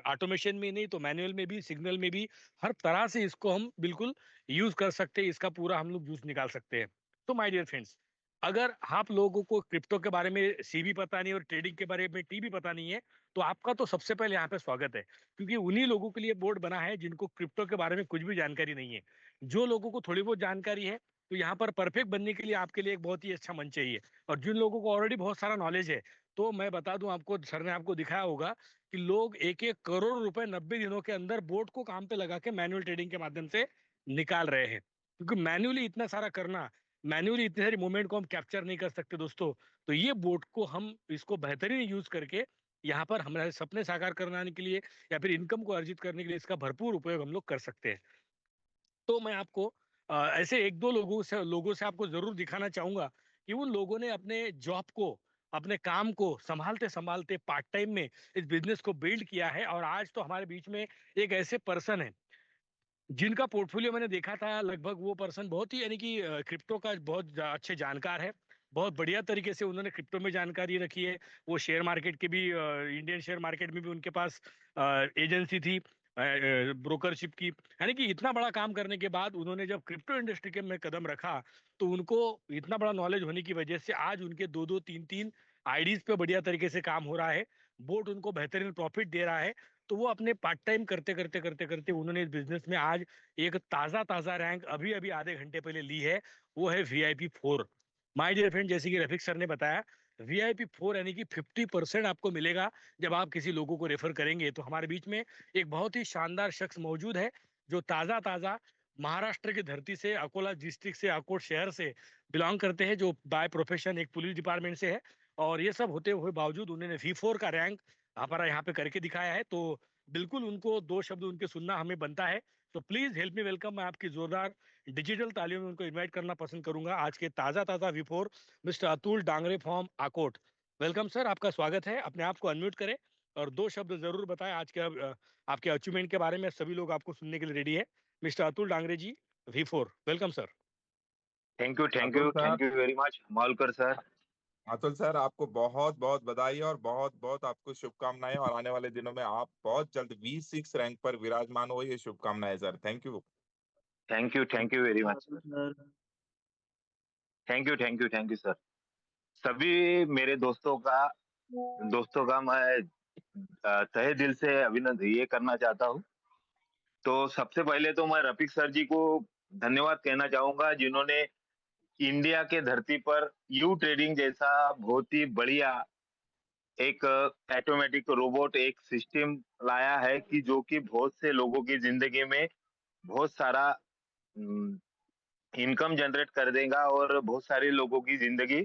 ऑटोमेशन में नहीं तो मैनुअल में भी, सिग्नल में भी, हर तरह से इसको हम बिल्कुल यूज कर सकते हैं, इसका पूरा हम लोग जूस निकाल सकते हैं। तो माय डियर फ्रेंड्स, अगर आप लोगों को क्रिप्टो के बारे में सी भी पता नहीं और ट्रेडिंग के बारे में टी भी पता नहीं है, तो आपका तो सबसे पहले यहाँ पे स्वागत है, क्योंकि उन्हीं लोगों के लिए बोर्ड बना है जिनको क्रिप्टो के बारे में कुछ भी जानकारी नहीं है। जो लोगों को थोड़ी बहुत जानकारी है, तो यहाँ पर परफेक्ट बनने के लिए आपके लिए एक बहुत ही अच्छा मंच चाहिए। और जिन लोगों को ऑलरेडी बहुत सारा नॉलेज है, तो मैं बता दूं आपको, सर ने आपको दिखाया होगा कि लोग 1-1 करोड़ रुपए 90 दिनों के अंदर बोर्ड को काम पे लगा के मैनुअल ट्रेडिंग के माध्यम से निकाल रहे हैं। क्योंकि मैन्युअली इतना सारा करना, मैन्युअली इतने सारे मूवमेंट को हम कैप्चर नहीं कर सकते दोस्तों। तो ये बोर्ड को हम, इसको बेहतरीन यूज करके यहाँ पर हमारे सपने साकार कराने के लिए या फिर इनकम को अर्जित करने के लिए इसका भरपूर उपयोग हम लोग कर सकते हैं। तो मैं आपको ऐसे एक दो लोगों से आपको जरूर दिखाना चाहूंगा कि उन लोगों ने अपने जॉब को, अपने काम को संभालते संभालते पार्ट टाइम में इस बिजनेस को बिल्ड किया है। और आज तो हमारे बीच में एक ऐसे पर्सन है जिनका पोर्टफोलियो मैंने देखा था, लगभग वो पर्सन बहुत ही, यानी कि क्रिप्टो का बहुत अच्छे जानकार है। बहुत बढ़िया तरीके से उन्होंने क्रिप्टो में जानकारी रखी है। वो शेयर मार्केट के भी, इंडियन शेयर मार्केट में भी उनके पास एजेंसी थी, ब्रोकरशिप की। यानी कि इतना बड़ा काम करने के बाद उन्होंने जब क्रिप्टो इंडस्ट्री के में कदम रखा, तो उनको इतना बड़ा नॉलेज होने की वजह से आज उनके 2-2, 3-3 आईडीज पे बढ़िया तरीके से काम हो रहा है। बोर्ड उनको बेहतरीन प्रॉफिट दे रहा है। तो वो अपने पार्ट टाइम करते करते करते करते उन्होंने इस बिजनेस में आज एक ताजा ताजा रैंक अभी अभी आधे घंटे पहले ली है, वो है VIP4। माय डियर फ्रेंड, जैसे कि रफीक सर ने बताया, VIP4 यानी कि 50% आपको मिलेगा जब आप किसी लोगों को रेफर करेंगे। तो हमारे बीच में एक बहुत ही शानदार शख्स मौजूद है जो ताजा ताजा महाराष्ट्र की धरती से, अकोला डिस्ट्रिक्ट से, अकोट शहर से बिलोंग करते हैं, जो बाय प्रोफेशन एक पुलिस डिपार्टमेंट से है। और ये सब होते हुए बावजूद उन्होंने V4 का रैंक हमारा यहाँ पे करके दिखाया है। तो बिल्कुल उनको दो शब्द उनके सुनना हमें बनता है। तो प्लीज हेल्प मी वेलकम। मैं आपकी जोरदार डिजिटल तालियों में उनको इनवाइट करना पसंद करूंगा, आज के ताजा ताजा V4 mister Atul Dangre from Akot. Welcome sir, आपका स्वागत है। अपने आप को अनम्यूट करें और दो शब्द जरूर बताएं आज के आपके अचीवमेंट के बारे में। सभी लोग आपको सुनने के लिए रेडी है। Mister Atul Dangre ji, V4, welcome sir. Thank you, thank Atul you, sir, thank you very much Malkar sir. Atul sir, आपको बहुत बहुत बधाई और बहुत बहुत आपको शुभकामनाएं, और आने वाले दिनों में आप बहुत जल्द V6 रैंक पर विराजमान हो, ये शुभकामनाएं sir. Thank you. Thank you very much sir. Thank you sir. सभी मेरे दोस्तों का मैं तहे दिल से अभिनंदन ये करना चाहता हूँ। तो सबसे पहले तो मैं रफीक सर जी को धन्यवाद कहना चाहूंगा, जिन्होंने इंडिया के धरती पर यू ट्रेडिंग जैसा बहुत ही बढ़िया एक ऑटोमेटिक रोबोट एक सिस्टम लाया है कि जो कि बहुत से लोगों की जिंदगी में बहुत सारा इनकम जनरेट कर देगा और बहुत सारे लोगों की जिंदगी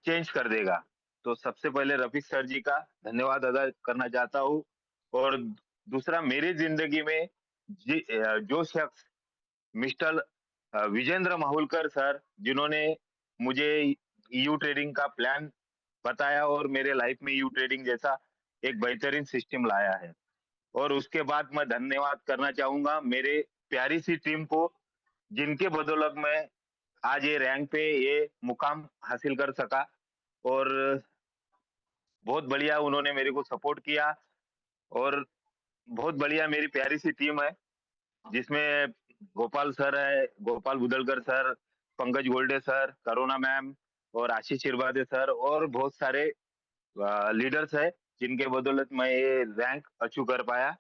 चेंज कर देगा। तो सबसे पहले रफीक सर जी का धन्यवाद अदा करना चाहता हूँ। और दूसरा, मेरी जिंदगी में जो शख्स मिस्टर विजेंद्र माहुलकर सर, जिन्होंने मुझे यू ट्रेडिंग का प्लान बताया और मेरे लाइफ में यू ट्रेडिंग जैसा एक बेहतरीन सिस्टम लाया है। और उसके बाद मैं धन्यवाद करना चाहूंगा मेरे प्यारी सी टीम को, जिनके बदौलत मैं आज ये रैंक पे ये मुकाम हासिल कर सका। और बहुत बढ़िया उन्होंने मेरे को सपोर्ट किया। और बहुत बढ़िया मेरी प्यारी सी टीम है, जिसमें गोपाल सर है, गोपाल बुदलकर सर, पंकज गोल्डे सर, करुणा मैम और आशीष शिरवादे सर, और बहुत सारे लीडर्स है, जिनके बदौलत मैं ये रैंक अचीव कर पाया।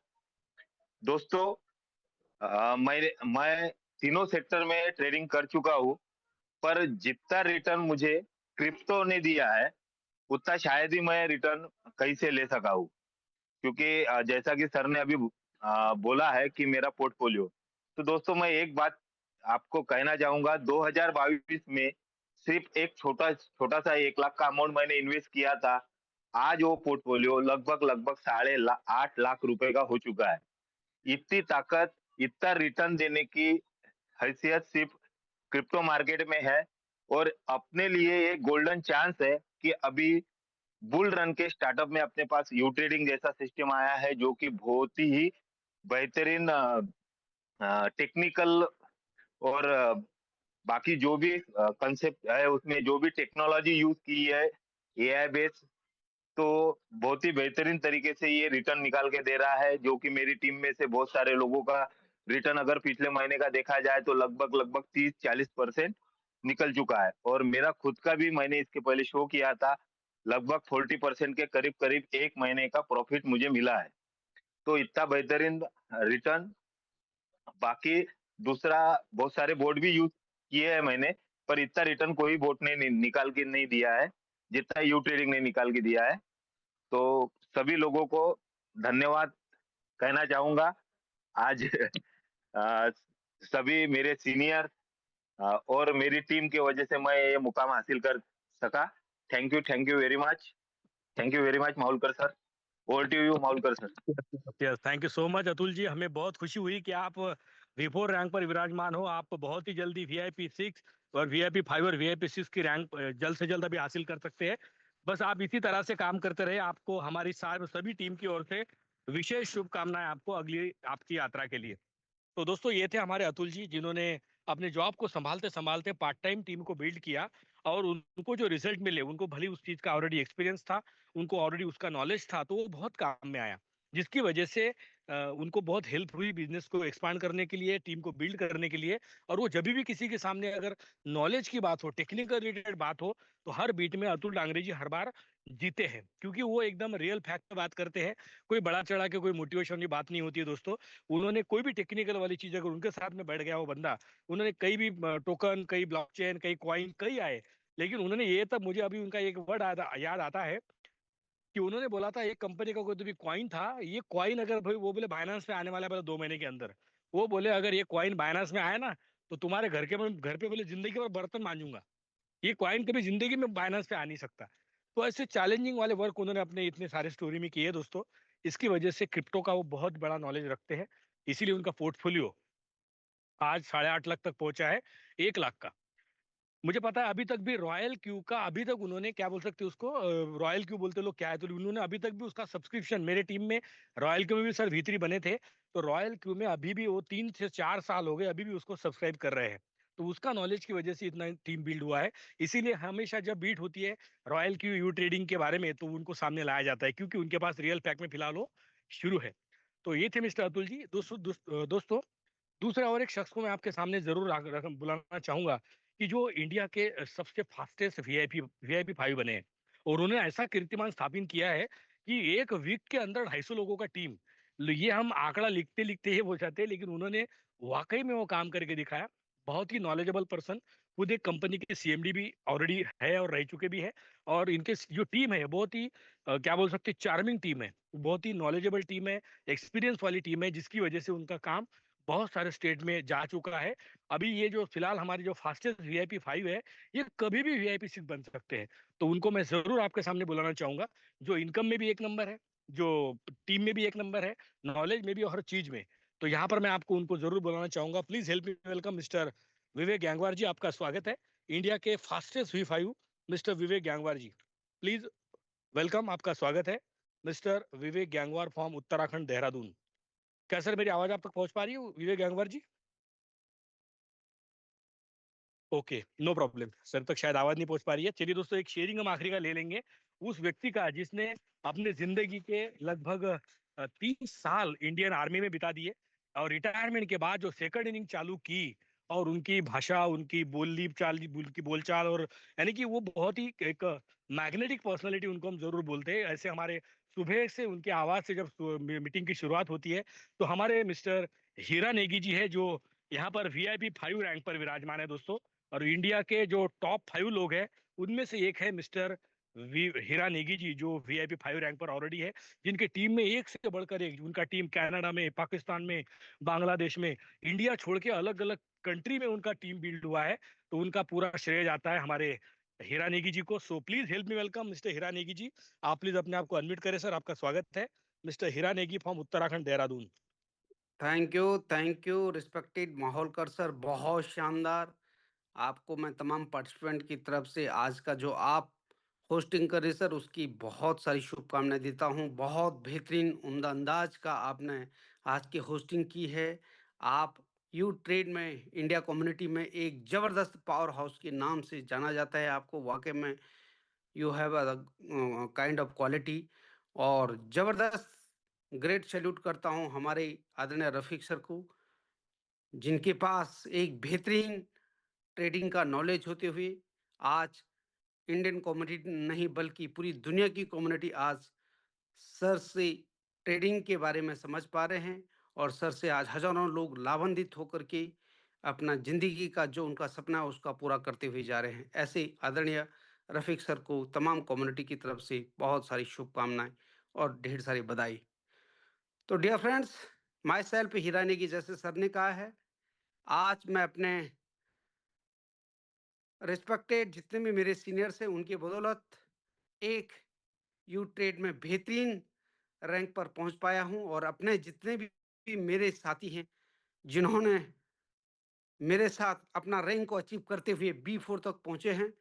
दोस्तों, मैं तीनों सेक्टर में ट्रेडिंग कर चुका हूँ, पर जितना रिटर्न मुझे क्रिप्टो ने दिया है, उतना शायद ही मैं रिटर्न कहीं से ले सका हूँ। क्योंकि जैसा कि सर ने अभी बोला है कि मेरा पोर्टफोलियो, तो दोस्तों मैं एक बात आपको कहना चाहूंगा, 2022 में सिर्फ एक छोटा छोटा सा 1 लाख का अमाउंट मैंने इन्वेस्ट किया था। आज वो पोर्टफोलियो लगभग लगभग 8.5 लाख रुपए का हो चुका है। इतनी ताकत, इतना रिटर्न देने की हैसियत सिर्फ क्रिप्टो मार्केट में है। और अपने लिए एक गोल्डन चांस है कि अभी बुल रन के स्टार्टअप में अपने पास यू ट्रेडिंग जैसा सिस्टम आया है, जो कि बहुत ही बेहतरीन टेक्निकल और बाकी जो भी कंसेप्ट है, उसमें जो भी टेक्नोलॉजी यूज की है एआई बेस्ड, तो बहुत ही बेहतरीन तरीके से ये रिटर्न निकाल के दे रहा है। जो कि मेरी टीम में से बहुत सारे लोगों का रिटर्न अगर पिछले महीने का देखा जाए तो लगभग लगभग 30-40% निकल चुका है। और मेरा खुद का भी मैंने इसके पहले शो किया था, लगभग 40% के करीब करीब एक महीने का प्रॉफिट मुझे मिला है। तो इतना बेहतरीन रिटर्न। बाकी दूसरा, बहुत सारे बोर्ड भी यूज किए हैं मैंने, पर इतना रिटर्न कोई बोर्ड ने निकाल के नहीं दिया है जितना यू ट्रेडिंग ने निकाल के दिया है। तो सभी लोगों को धन्यवाद कहना चाहूंगा। आज अ, सभी मेरे सीनियर और मेरी टीम की वजह से मैं ये मुकाम हासिल कर सका। Thank you very much. Thank you very much Mahulkar sir. Over to you Mahulkar sir. Yes, thank you so much Atul ji. हमें बहुत खुशी हुई कि आप V4 रैंक पर विराजमान हो। आप बहुत ही जल्दी VIP 6 और VIP 5 और VIP 6 की रैंक जल्द से जल्द अभी हासिल कर सकते हैं। बस आप इसी तरह से काम करते रहे। आपको हमारी सभी टीम की ओर से विशेष शुभकामनाएं आपको अगली आपकी यात्रा के लिए। तो दोस्तों, ये थे हमारे अतुल जी, जिन्होंने अपने जॉब को संभालते संभालते पार्ट टाइम टीम को बिल्ड किया। और उनको जो रिजल्ट मिले, उनको भली उस चीज का ऑलरेडी एक्सपीरियंस था, उनको ऑलरेडी उसका नॉलेज था, तो वो बहुत काम में आया। जिसकी वजह से उनको बहुत हेल्प हुई बिजनेस को एक्सपांड करने के लिए, टीम को बिल्ड करने के लिए। और वो जब भी किसी के सामने अगर नॉलेज की बात हो, टेक्निकल रिलेटेड बात हो, तो हर बीट में अतुल डांगरे जी हर बार जीते हैं, क्योंकि वो एकदम रियल फैक्ट पे बात करते हैं। कोई बड़ा चढ़ा के कोई मोटिवेशन की बात नहीं होती है दोस्तों। उन्होंने कोई भी टेक्निकल वाली चीज अगर उनके साथ में बैठ गया वो बंदा, उन्होंने कई भी टोकन, कई ब्लॉकचेन, कई कॉइन, कई आए, लेकिन उन्होंने ये तब, मुझे अभी उनका एक वर्ड याद आता है कि उन्होंने बोला था एक कंपनी का कोई तो भी कॉइन था, ये कॉइन अगर भाई, वो बोले बाइनांस पे आने वाला है बोले 2 महीने के अंदर। वो बोले अगर ये कॉइन बाइनांस में आया ना, तो तुम्हारे घर पे बोले जिंदगी भर बर्तन मांजूंगा। ये कॉइन कभी जिंदगी में बाइनांस पे आ नहीं सकता। तो ऐसे चैलेंजिंग वाले वर्क उन्होंने अपने इतने सारे स्टोरी में किए दोस्तों। इसकी वजह से क्रिप्टो का वो बहुत बड़ा नॉलेज रखते हैं, इसीलिए उनका पोर्टफोलियो आज 8.5 लाख तक पहुंचा है, 1 लाख का। मुझे पता है अभी तक भी रॉयल क्यू का अभी तक उन्होंने क्या बोल सकते हैं उसको, रॉयल क्यू बोलते लोग क्या है, तो उन्होंने अभी तक भी उसका सब्सक्रिप्शन, मेरे टीम में रॉयल क्यू में भी सर भीतरी बने थे, तो रॉयल क्यू में अभी भी वो 3 से 4 साल हो गए अभी भी उसको सब्सक्राइब कर रहे हैं। तो उसका नॉलेज की वजह से इतना टीम बिल्ड हुआ है। इसीलिए हमेशा जब बीट होती है रॉयल क्यू यू ट्रेडिंग के बारे में तो उनको सामने लाया जाता है, क्योंकि उनके पास रियल पैक में फिलहाल वो शुरू है। तो ये थे मिस्टर अतुल जी। दोस्तों दूसरा और एक शख्स को मैं आपके सामने जरूर बुलाना चाहूंगा कि जो इंडिया के सबसे फास्टेस्ट वीआईपी 5 बने हैं, और उन्होंने ऐसा कीर्तिमान स्थापित किया है कि एक वीक के अंदर 250 लोगों का टीम। ये हम आंकड़ा लिखते लिखते ही हो जाते हैं, लेकिन उन्होंने वाकई में वो काम करके दिखाया। बहुत ही नॉलेजेबल पर्सन, खुद एक कंपनी के सीएमडी भी ऑलरेडी है और रह चुके भी है। और इनके जो टीम है बहुत ही क्या बोल सकते हैं, चार्मिंग टीम है, बहुत ही नॉलेजेबल टीम है, एक्सपीरियंस वाली टीम है, जिसकी वजह से उनका काम बहुत सारे स्टेट में जा चुका है। अभी ये जो फिलहाल हमारी जो फास्टेस्ट वीआईपी 5 है, ये कभी भी वीआईपी 6 बन सकते हैं। तो उनको मैं जरूर आपके सामने बुलाना चाहूंगा, जो इनकम में भी एक नंबर है, जो टीम में भी एक नंबर है, नॉलेज में भी और हर चीज में। तो यहाँ पर मैं आपको उनको जरूर बुलाना चाहूंगा। Please help me welcome mister Vivek Gangwar ji, आपका स्वागत है। इंडिया के fastest V5 mister Vivek Gangwar ji, please welcome, आपका स्वागत है। Mister Vivek Gangwar from Uttarakhand, Dehradun. क्या सर मेरी आवाज आप तक पहुंच पा रही है विवेक गैंगवार जी? ओके, नो प्रॉब्लम, सर तक शायद आवाज नहीं पहुंच पा रही है। चलिए दोस्तों, एक शेयरिंग हम आखिरी का ले लेंगे उस व्यक्ति का जिसने अपने जिंदगी के लगभग 30 साल इंडियन आर्मी में बिता दिए, और रिटायरमेंट के बाद जो सेकंड इनिंग चालू की, और उनकी भाषा, उनकी बोली चाल, उनकी बोलचाल, और यानी कि वो बहुत ही एक मैग्नेटिक पर्सनालिटी उनको हम जरूर बोलते हैं। ऐसे हमारे सुबह से उनकी आवाज से जब मीटिंग की शुरुआत होती है, तो हमारे मिस्टर हीरा नेगी जी है, जो यहाँ पर वीआईपी 5 रैंक पर विराजमान है दोस्तों। और इंडिया के जो टॉप 5 लोग हैं उनमें से एक है मिस्टर हीरा नेगी जी, जो वीआईपी 5 रैंक पर ऑलरेडी है, जिनके टीम में एक से बढ़कर एक, उनका टीम कनाडा में, पाकिस्तान में, बांग्लादेश में, इंडिया छोड़ के अलग अलग कंट्री में उनका टीम बिल्ड हुआ है। तो उनका पूरा श्रेय जाता है हमारे हीरा नेगी जी को। So please help me welcome mister Hira Negi ji. आप प्लीज अपने आप को अनम्यूट करें सर, आपका स्वागत है। Mister Hira Negi from Uttarakhand, Dehradun. Thank you respected Mahaulkar sir, बहुत शानदार। आपको मैं तमाम पार्टिसिपेंट की तरफ से आज का जो आप होस्टिंग कर रहे सर, उसकी बहुत सारी शुभकामनाएं देता हूं। बहुत बेहतरीन उम्दा अंदाज का आपने आज की होस्टिंग की है। आप यू ट्रेड में इंडिया कम्युनिटी में एक ज़बरदस्त पावर हाउस के नाम से जाना जाता है। आपको वाकई में you have a kind of quality, और ज़बरदस्त ग्रेट सैल्यूट करता हूं हमारे आदरणीय रफीक सर को, जिनके पास एक बेहतरीन ट्रेडिंग का नॉलेज होते हुए आज इंडियन कम्युनिटी नहीं बल्कि पूरी दुनिया की कम्युनिटी आज सर से ट्रेडिंग के बारे में समझ पा रहे हैं, और सर से आज हजारों लोग लाभान्वित होकर के अपना जिंदगी का जो उनका सपना है उसका पूरा करते हुए जा रहे हैं। ऐसे आदरणीय रफीक सर को तमाम कम्युनिटी की तरफ से बहुत सारी शुभकामनाएं और ढेर सारी बधाई। तो dear friends, my self Hirani की, जैसे सर ने कहा है, आज मैं अपने रिस्पेक्टेड जितने भी मेरे सीनियर्स हैं उनकी बदौलत एक यू ट्रेड में बेहतरीन रैंक पर पहुंच पाया हूं, और अपने जितने भी मेरे साथी हैं जिन्होंने मेरे साथ अपना रैंक को अचीव करते हुए B4 तक पहुंचे हैं,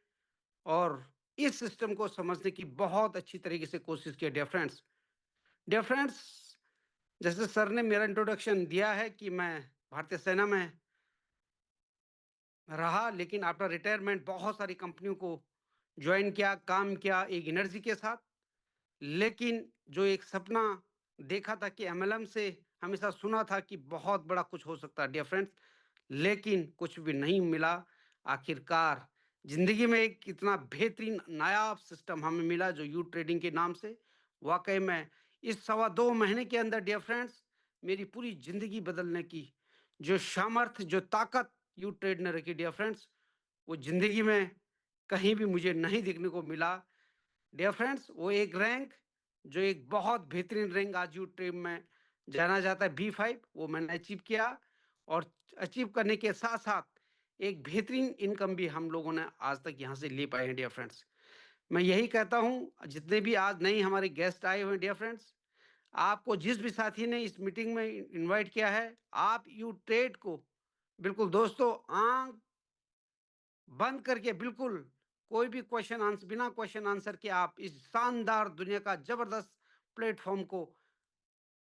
और इस सिस्टम को समझने की बहुत अच्छी तरीके से कोशिश की। डियर फ्रेंड्स, जैसे सर ने मेरा इंट्रोडक्शन दिया है कि मैं भारतीय सेना में रहा, लेकिन आफ्टर रिटायरमेंट बहुत सारी कंपनियों को ज्वाइन किया, काम किया एक एनर्जी के साथ। लेकिन जो एक सपना देखा था कि एमएलएम से हमेशा सुना था कि बहुत बड़ा कुछ हो सकता है डियर फ्रेंड्स, लेकिन कुछ भी नहीं मिला। आखिरकार जिंदगी में एक इतना बेहतरीन नायाब सिस्टम हमें मिला जो यू ट्रेडिंग के नाम से। वाकई में इस 2.25 महीने के अंदर डियर फ्रेंड्स मेरी पूरी जिंदगी बदलने की जो सामर्थ्य, जो ताकत यू ट्रेड ने रखी डियर फ्रेंड्स, वो जिंदगी में कहीं भी मुझे नहीं देखने को मिला। डियर फ्रेंड्स, वो एक रैंक जो एक बहुत बेहतरीन रैंक आज यू ट्रेड में जाना जाता है B5, वो मैंने अचीव किया, और अचीव करने के साथ साथ एक बेहतरीन इनकम भी हम लोगों ने आज तक यहाँ से ले पाए हैं डियर फ्रेंड्स। मैं यही कहता हूँ, जितने भी आज नए हमारे गेस्ट आए हुए हैं डियर फ्रेंड्स, आपको जिस भी साथी ने इस मीटिंग में इनवाइट किया है, आप यू ट्रेड को बिल्कुल दोस्तों आंख बंद करके बिल्कुल कोई भी क्वेश्चन आंसर बिना क्वेश्चन आंसर के आप इस शानदार दुनिया का जबरदस्त प्लेटफॉर्म को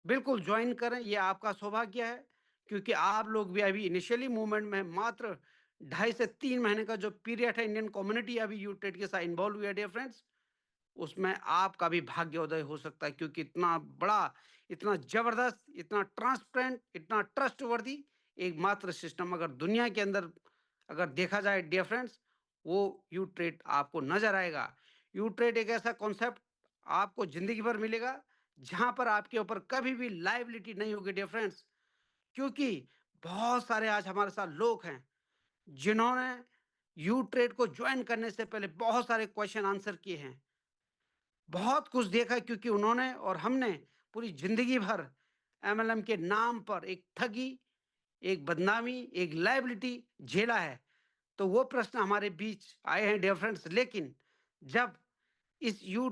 बिल्कुल ज्वाइन करें। ये आपका सौभाग्य है, क्योंकि आप लोग भी अभी इनिशियली मूवमेंट में मात्र 2.5 से 3 महीने का जो पीरियड है, इंडियन कम्युनिटी अभी यू ट्रेड के साथ इन्वॉल्व हुई है डियर फ्रेंड्स, उसमें आपका भी भाग्योदय हो सकता है, क्योंकि इतना बड़ा, इतना जबरदस्त, इतना ट्रांसपेरेंट, इतना ट्रस्टवर्दी एकमात्र सिस्टम अगर दुनिया के अंदर अगर देखा जाए डियर फ्रेंड्स, वो यू ट्रेड आपको नजर आएगा। यू ट्रेड एक ऐसा कॉन्सेप्ट आपको जिंदगी भर मिलेगा, जहां पर आपके ऊपर कभी भी लाइबिलिटी नहीं होगी डियर फ्रेंड्स, क्योंकि बहुत सारे आज हमारे साथ लोग हैं जिन्होंने यू ट्रेड को ज्वाइन करने से पहले बहुत सारे क्वेश्चन आंसर किए हैं, बहुत कुछ देखा, क्योंकि उन्होंने और हमने पूरी जिंदगी भर एमएलएम के नाम पर एक ठगी, एक बदनामी, एक लायबिलिटी झेला है। तो वो प्रश्न हमारे बीच आए हैं डियर फ्रेंड्स, लेकिन जब इस यू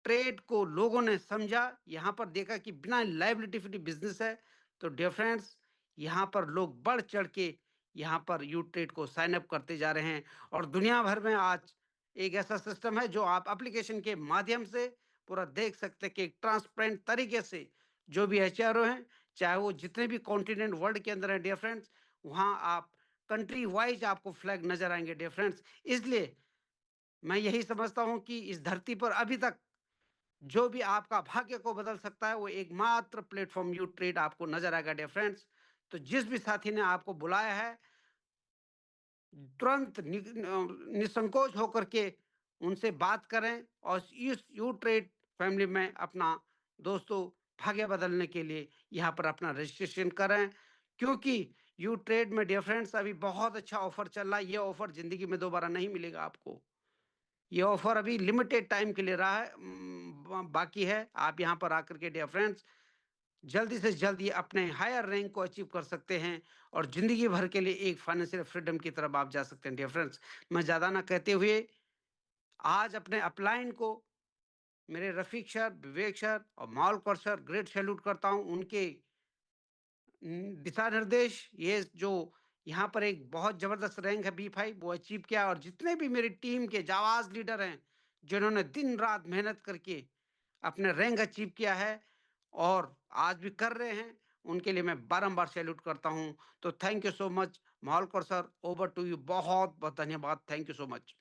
ट्रेड को लोगों ने समझा, यहाँ पर देखा कि बिना लायबिलिटी फ्री बिजनेस है, तो डियर फ्रेंड्स यहाँ पर लोग बढ़ चढ़ के यहाँ पर यू ट्रेड को साइन अप करते जा रहे हैं। और दुनिया भर में आज एक ऐसा सिस्टम है जो आप एप्लीकेशन के माध्यम से पूरा देख सकते हैं कि एक ट्रांसपेरेंट तरीके से जो भी एचआरओ हैं, चाहे वो जितने भी कॉन्टिनेंट वर्ल्ड के अंदर है डियर फ्रेंड्स, वहाँ आप कंट्री वाइज आपको फ्लैग नजर आएंगे डियर फ्रेंड्स। इसलिए मैं यही समझता हूँ कि इस धरती पर अभी तक जो भी आपका भाग्य को बदल सकता है, वो एकमात्र प्लेटफॉर्म यू ट्रेड आपको नजर आएगा डियर फ्रेंड्स। तो जिस भी साथी ने आपको बुलाया है, तुरंत निसंकोच होकर के उनसे बात करें और इस यू ट्रेड फैमिली में अपना दोस्तों भाग्य बदलने के लिए यहाँ पर अपना रजिस्ट्रेशन करें, क्योंकि यू ट्रेड में डियर फ्रेंड्स अभी बहुत अच्छा ऑफर चल रहा है। ये ऑफर जिंदगी में दोबारा नहीं मिलेगा आपको। ये ऑफर अभी लिमिटेड टाइम के लिए रहा है, बाकी है। आप यहाँ पर आकर के डियर फ्रेंड्स जल्दी से जल्दी अपने हायर रैंक को अचीव कर सकते हैं और जिंदगी भर के लिए एक फाइनेंशियल फ्रीडम की तरफ आप जा सकते हैं डियर फ्रेंड्स। मैं ज़्यादा ना कहते हुए आज अपने अपलाइन को मेरे रफीक सर, विवेक सर और माहौलकर सर ग्रेट सैल्यूट करता हूं। उनके दिशा निर्देश, ये जो यहाँ पर एक बहुत जबरदस्त रैंक है B5 वो अचीव किया, और जितने भी मेरी टीम के जाबाज लीडर हैं जिन्होंने दिन रात मेहनत करके अपने रैंक अचीव किया है और आज भी कर रहे हैं, उनके लिए मैं बारंबार सैल्यूट करता हूं। तो thank you so much Mahaulkar sir, over to you. बहुत बहुत धन्यवाद, thank you so much.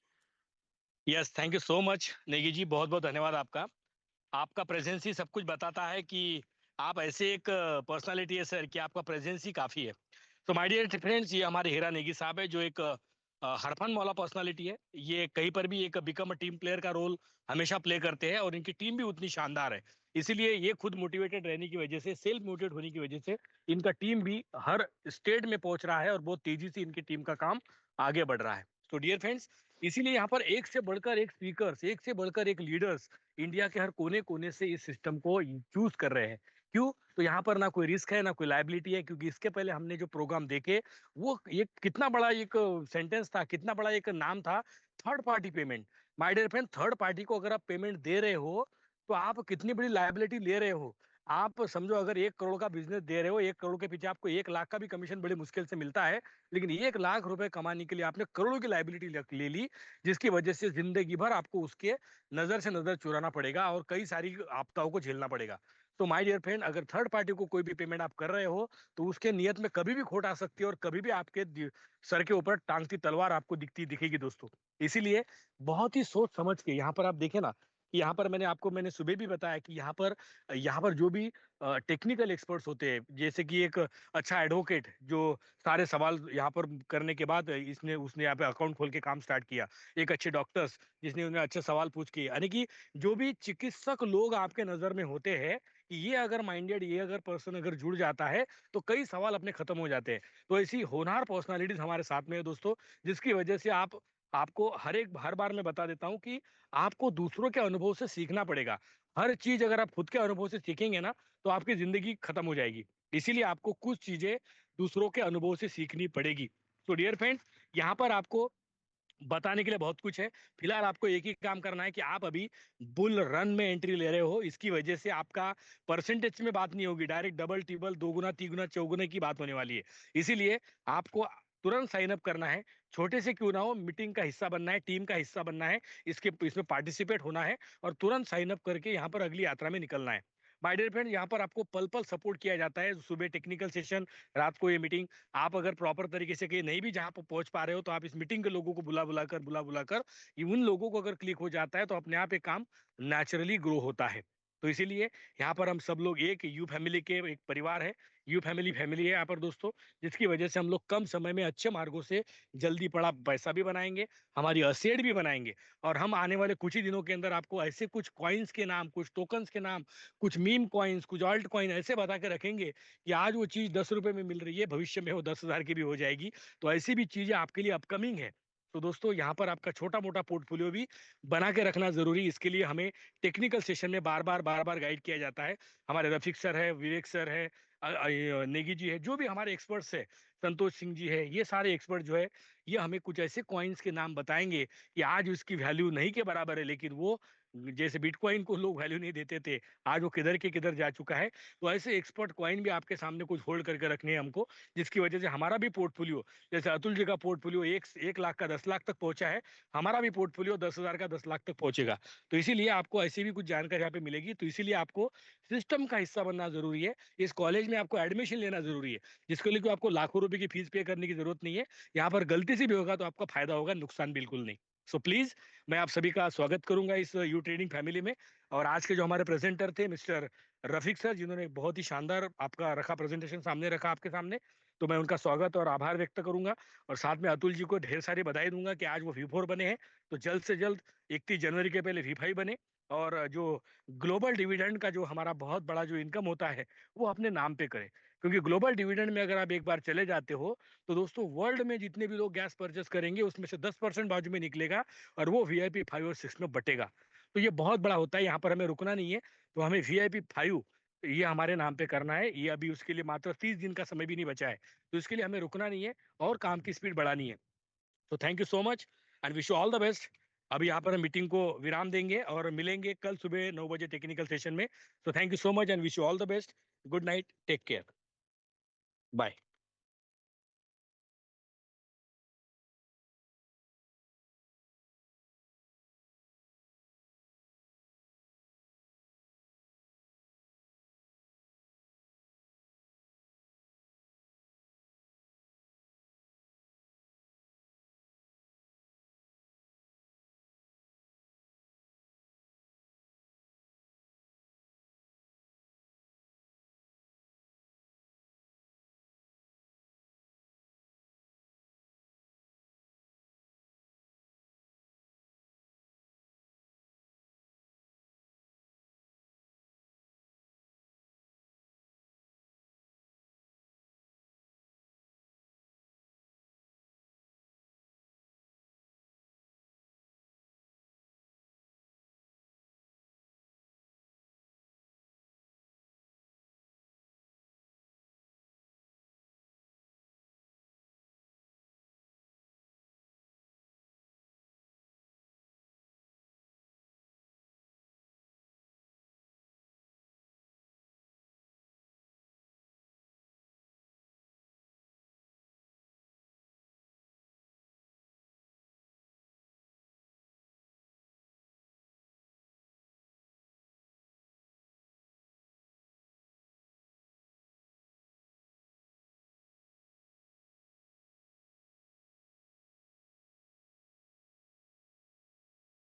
Yes, thank you so much Negi ji, बहुत बहुत धन्यवाद आपका। आपका प्रेजेंस ही सब कुछ बताता है कि आप ऐसे एक पर्सनालिटी है सर कि आपका प्रेजेंस ही काफी है। तो माय डियर फ्रेंड्स, ये हमारे हीरा नेगी साहब है जो एक हरफन मौला पर्सनालिटी है। ये कहीं पर भी एक बिकम अ टीम प्लेयर का रोल हमेशा प्ले करते हैं और इनकी टीम भी उतनी शानदार है। इसीलिए ये खुद मोटिवेटेड रहने की वजह से, सेल्फ मोटिवेट होने की वजह से इनका टीम भी हर स्टेट में पहुंच रहा है और बहुत तेजी से इनकी टीम का काम आगे बढ़ रहा है। तो डियर फ्रेंड्स, इसीलिए यहाँ पर एक से बढ़कर एक स्पीकर्स, एक से बढ़कर एक लीडर्स इंडिया के हर कोने कोने से इस सिस्टम को चूज कर रहे हैं। क्यों? तो यहाँ पर ना कोई रिस्क है ना कोई लायबिलिटी है, क्योंकि इसके पहले हमने जो प्रोग्राम देखे वो ये कितना बड़ा एक सेंटेंस था, कितना बड़ा एक नाम था, third party payment. My dear friend, third party को अगर आप पेमेंट दे रहे हो तो आप कितनी बड़ी लायबिलिटी ले रहे हो। आप समझो, अगर 1 करोड़ का बिजनेस दे रहे हो, 1 करोड़ के पीछे आपको 1 लाख का भी कमीशन बड़ी मुश्किल से मिलता है, लेकिन 1 लाख रुपए कमाने के लिए आपने करोड़ों की लायबिलिटी ले ली, जिसकी वजह से जिंदगी भर आपको उसके नजर से नजर चुराना पड़ेगा और कई सारी आपदाओं को झेलना पड़ेगा। तो माय डियर फ्रेंड, अगर थर्ड पार्टी को कोई भी पेमेंट आप कर रहे हो तो उसके नियत में कभी भी खोट आ सकती है और कभी भी आपके सर के ऊपर टांगती तलवार आपको दिखेगी दोस्तों। इसीलिए बहुत ही सोच समझ के यहाँ पर आप देखें ना, कि यहाँ पर मैंने सुबह भी बताया कि यहाँ पर जो भी टेक्निकल एक्सपर्ट्स होते हैं, जैसे कि एक अच्छा एडवोकेट जो सारे सवाल यहाँ पर करने के बाद इसने उसने यहाँ पे अकाउंट खोल के काम स्टार्ट किया, एक अच्छे डॉक्टर्स जिसने उन्हें अच्छे सवाल पूछ के, यानी कि जो भी चिकित्सक लोग आपके नजर में होते हैं, कि ये अगर माइंडेड, ये अगर पर्सन अगर जुड़ जाता है तो कई सवाल अपने खत्म हो जाते हैं। तो ऐसी होनहार पर्सनालिटीज हमारे साथ में है दोस्तों, जिसकी वजह से आपको हर बार मैं बता देता हूँ कि आपको दूसरों के अनुभव से सीखना पड़ेगा। हर चीज अगर आप खुद के अनुभव से सीखेंगे ना तो आपकी जिंदगी खत्म हो जाएगी। इसीलिए आपको कुछ चीजें दूसरों के अनुभव से सीखनी पड़ेगी। तो डियर फ्रेंड्स, यहाँ पर आपको बताने के लिए बहुत कुछ है। फिलहाल आपको एक ही काम करना है कि आप अभी बुल रन में एंट्री ले रहे हो, इसकी वजह से आपका परसेंटेज में बात नहीं होगी, डायरेक्ट डबल ट्रिपल दोगुना तिगुना चौगुने की बात होने वाली है। इसीलिए आपको तुरंत साइन अप करना है, छोटे से क्यों ना हो, मीटिंग का हिस्सा बनना है, टीम का हिस्सा बनना है, इसमें पार्टिसिपेट होना है और तुरंत साइन अप करके यहाँ पर अगली यात्रा में निकलना है। माय डियर फ्रेंड, यहाँ पर आपको पल पल सपोर्ट किया जाता है, सुबह टेक्निकल सेशन, रात को ये मीटिंग। आप अगर प्रॉपर तरीके से कहीं नहीं भी जहाँ पर पहुंच पा रहे हो तो आप इस मीटिंग के लोगों को बुला बुला कर उन लोगों को अगर क्लिक हो जाता है तो अपने आप ये काम नेचुरली ग्रो होता है। तो इसीलिए यहाँ पर हम सब लोग एक यू फैमिली के एक परिवार है, यू फैमिली है यहाँ पर दोस्तों, जिसकी वजह से हम लोग कम समय में अच्छे मार्गों से जल्दी पड़ा पैसा भी बनाएंगे, हमारी असेट भी बनाएंगे। और हम आने वाले कुछ ही दिनों के अंदर आपको ऐसे कुछ कॉइन्स के नाम, कुछ टोकन्स के नाम, कुछ मीम कॉइन्स, कुछ ऑल्ट कॉइन ऐसे बता के रखेंगे कि आज वो चीज 10 रुपए में मिल रही है, भविष्य में वो 10,000 की भी हो जाएगी। तो ऐसी भी चीजें आपके लिए अपकमिंग है। तो दोस्तों यहाँ पर आपका छोटा मोटा पोर्टफोलियो भी बना के रखना जरूरी, इसके लिए हमें टेक्निकल सेशन में बार बार गाइड किया जाता है। हमारे रफीक सर है, विवेक सर है, नेगी जी है, जो भी हमारे एक्सपर्ट्स है, संतोष सिंह जी है, ये सारे एक्सपर्ट जो है ये हमें कुछ ऐसे कॉइन्स के नाम बताएंगे कि आज उसकी वैल्यू नहीं के बराबर है, लेकिन वो जैसे बिटकॉइन को लोग वैल्यू नहीं देते थे, आज वो किधर के किधर जा चुका है। तो ऐसे एक्सपर्ट कॉइन भी आपके सामने कुछ होल्ड करके रखने हैं हमको, जिसकी वजह से हमारा भी पोर्टफोलियो, जैसे अतुल जी का पोर्टफोलियो 1 लाख का 10 लाख तक पहुंचा है, हमारा भी पोर्टफोलियो 10,000 का 10 लाख तक पहुंचेगा। तो इसीलिए आपको ऐसी भी कुछ जानकारी यहाँ पे मिलेगी। तो इसीलिए आपको सिस्टम का हिस्सा बनना जरूरी है, इस कॉलेज में आपको एडमिशन लेना जरूरी है, जिसके लिए आपको लाखों रुपए की फीस पे करने की जरूरत नहीं है। यहाँ पर गलती से भी होगा तो आपका फायदा होगा, नुकसान बिल्कुल नहीं। सो प्लीज, मैं आप सभी का स्वागत करूंगा इस यू ट्रेडिंग फैमिली में। और आज के जो हमारे प्रेजेंटर थे मिस्टर रफीक सर, जिन्होंने बहुत ही शानदार आपका रखा, प्रेजेंटेशन सामने रखा आपके सामने, तो मैं उनका स्वागत और आभार व्यक्त करूंगा। और साथ में अतुल जी को ढेर सारी बधाई दूंगा कि आज वो V4 बने हैं, तो जल्द से जल्द 31 जनवरी के पहले V5 बने। और जो ग्लोबल डिविडेंड का जो हमारा बहुत बड़ा जो इनकम होता है वो अपने नाम पे करें, क्योंकि ग्लोबल डिविडेंड में अगर आप एक बार चले जाते हो तो दोस्तों वर्ल्ड में जितने भी लोग गैस परचेस करेंगे उसमें से 10% बाजू में निकलेगा और वो VIP 5 और 6 में बटेगा। तो ये बहुत बड़ा होता है, यहाँ पर हमें रुकना नहीं है। तो हमें VIP 5 ये हमारे नाम पे करना है, ये अभी उसके लिए मात्र 30 दिन का समय भी नहीं बचा है। तो इसके लिए हमें रुकना नहीं है और काम की स्पीड बढ़ानी है। तो thank you so much and wish you all the best. अभी यहाँ पर हम मीटिंग को विराम देंगे और मिलेंगे कल सुबह 9 बजे टेक्निकल सेशन में। तो thank you so much and wish you all the best. Good night, take care, bye.